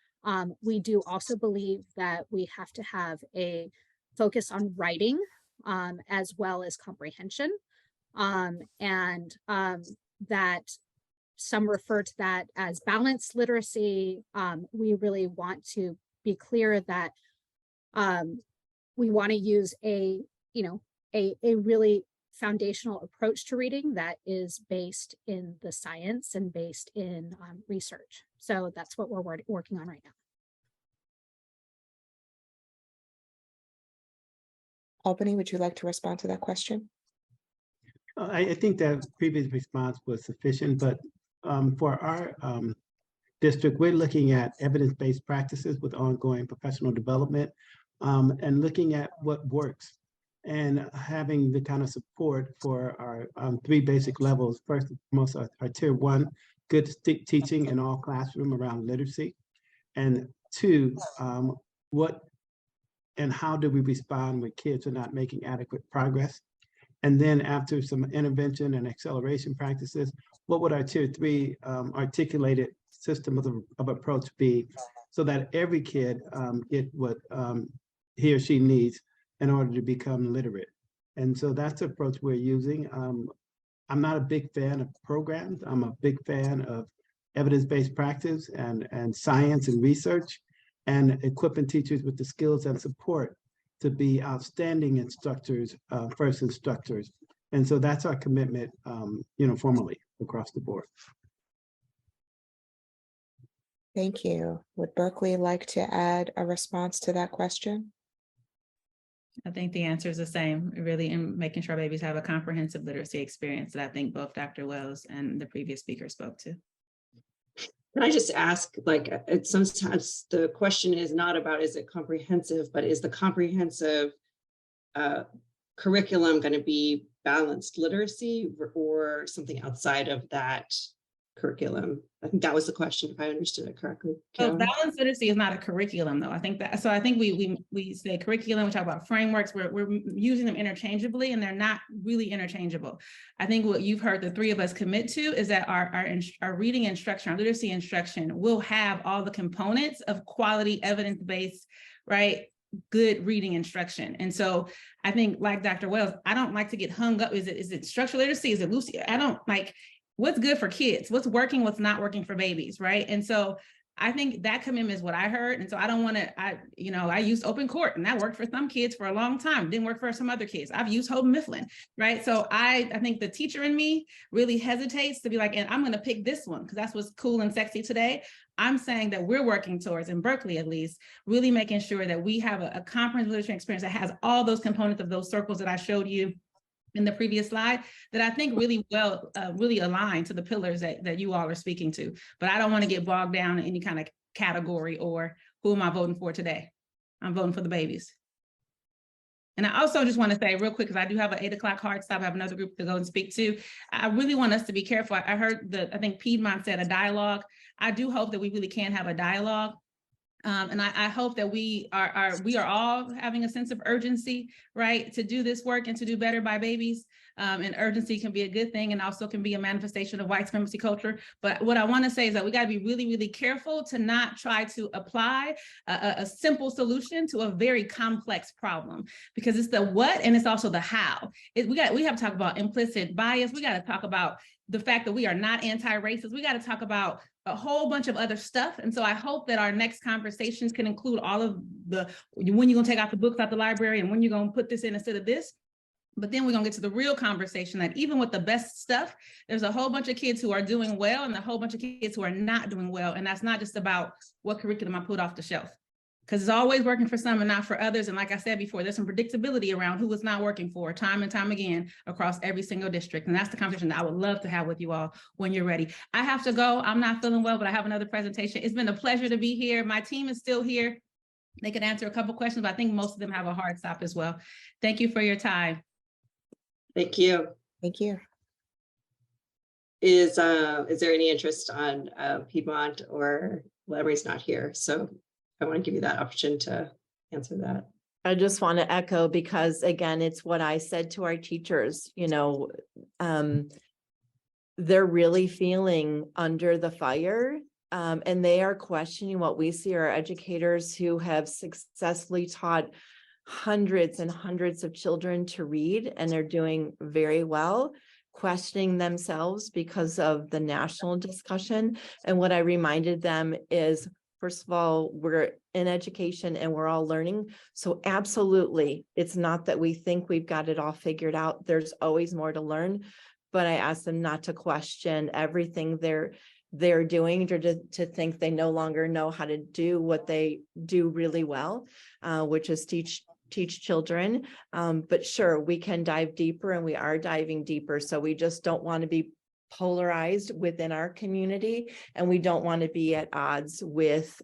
We do also believe that we have to have a focus on writing as well as comprehension. That some refer to that as balanced literacy. We really want to be clear that we want to use a really foundational approach to reading that is based in the science and based in research. So that's what we're working on right now. Albany, would you like to respond to that question? I think that previous response was sufficient, but for our district, we're looking at evidence-based practices with ongoing professional development and looking at what works and having the kind of support for our 3 basic levels. First and foremost, our tier 1, good teaching in all classroom around literacy. And 2, what and how do we respond when kids are not making adequate progress? And then after some intervention and acceleration practices, what would our tier 3 articulated system of approach be so that every kid get what he or she needs in order to become literate? And so that's the approach we're using. I'm not a big fan of programs. I'm a big fan of evidence-based practice and science and research, and equipping teachers with the skills and support to be outstanding instructors, first instructors. And so that's our commitment, formally across the board. Thank you. Would Berkeley like to add a response to that question? I think the answer is the same, really, in making sure babies have a comprehensive literacy experience that I think both Dr. Wells and the previous speaker spoke to. Can I just ask, like, sometimes the question is not about is it comprehensive, but is the comprehensive curriculum going to be balanced literacy or something outside of that curriculum? I think that was the question, if I understood it correctly. So balanced literacy is not a curriculum, though. I think that, so I think we say curriculum, we talk about frameworks, we're using them interchangeably, and they're not really interchangeable. I think what you've heard the 3 of us commit to is that our reading instruction, our literacy instruction will have all the components of quality, evidence-based, right, good reading instruction. And so I think, like Dr. Wells, I don't like to get hung up. Is it structural literacy? Is it loosey? I don't like what's good for kids, what's working, what's not working for babies, right? And so I think that commitment is what I heard. And so I don't want to, I used open court, and that worked for some kids for a long time, didn't work for some other kids. I've used Hope Mifflin, right? So I think the teacher in me really hesitates to be like, and I'm going to pick this one because that's what's cool and sexy today. I'm saying that we're working towards, in Berkeley at least, really making sure that we have a comprehensive literacy experience that has all those components of those circles that I showed you in the previous slide, that I think really align to the pillars that you all are speaking to. But I don't want to get bogged down in any kind of category or who am I voting for today? I'm voting for the babies. And I also just want to say real quick, because I do have an 8 o'clock hard stop, I have another group to go and speak to. I really want us to be careful. I heard I think Piedmont said a dialogue. I do hope that we really can have a dialogue. And I hope that we are all having a sense of urgency, right, to do this work and to do better by babies. And urgency can be a good thing and also can be a manifestation of white supremacy culture. But what I want to say is that we got to be really, really careful to not try to apply a simple solution to a very complex problem, because it's the what and it's also the how. We have to talk about implicit bias. We got to talk about the fact that we are not anti-racist. We got to talk about a whole bunch of other stuff. And so I hope that our next conversations can include all of when you're going to take out the books out the library and when you're going to put this in instead of this. But then we're going to get to the real conversation that even with the best stuff, there's a whole bunch of kids who are doing well and a whole bunch of kids who are not doing well. And that's not just about what curriculum I put off the shelf, because it's always working for some and not for others. And like I said before, there's some predictability around who it's not working for time and time again across every single district. And that's the conversation that I would love to have with you all when you're ready. I have to go. I'm not feeling well, but I have another presentation. It's been a pleasure to be here. My team is still here. They can answer a couple questions, but I think most of them have a hard stop as well. Thank you for your time. Thank you. Thank you. Is there any interest on Piedmont, or Emery's not here? So I want to give you that option to answer that. I just want to echo, because again, it's what I said to our teachers, they're really feeling under the fire, and they are questioning what we see are educators who have successfully taught hundreds and hundreds of children to read, and they're doing very well, questioning themselves because of the national discussion. And what I reminded them is, first of all, we're in education and we're all learning. So absolutely, it's not that we think we've got it all figured out. There's always more to learn. But I asked them not to question everything they're doing, or to think they no longer know how to do what they do really well, which is teach teach children. But sure, we can dive deeper, and we are diving deeper. So we just don't want to be polarized within our community, and we don't want to be at odds with,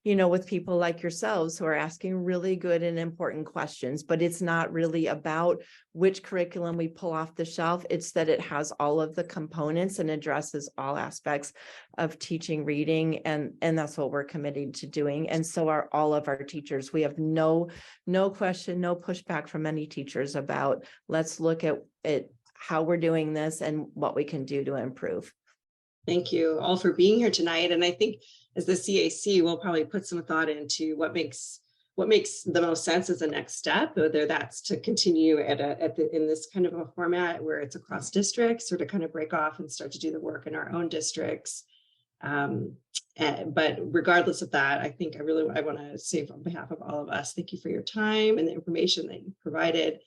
with people like yourselves who are asking really good and important questions. But it's not really about which curriculum we pull off the shelf. It's that it has all of the components and addresses all aspects of teaching reading. And that's what we're committed to doing. And so are all of our teachers. We have no question, no pushback from any teachers about, let's look at it, how we're doing this and what we can do to improve. Thank you all for being here tonight. And I think as the CAC, we'll probably put some thought into what makes the most sense as a next step, whether that's to continue in this kind of a format where it's across districts, or to kind of break off and start to do the work in our own districts. But regardless of that, I think I want to say on behalf of all of us, thank you for your time and the information that you provided.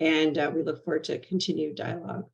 And we look forward to continued dialogue.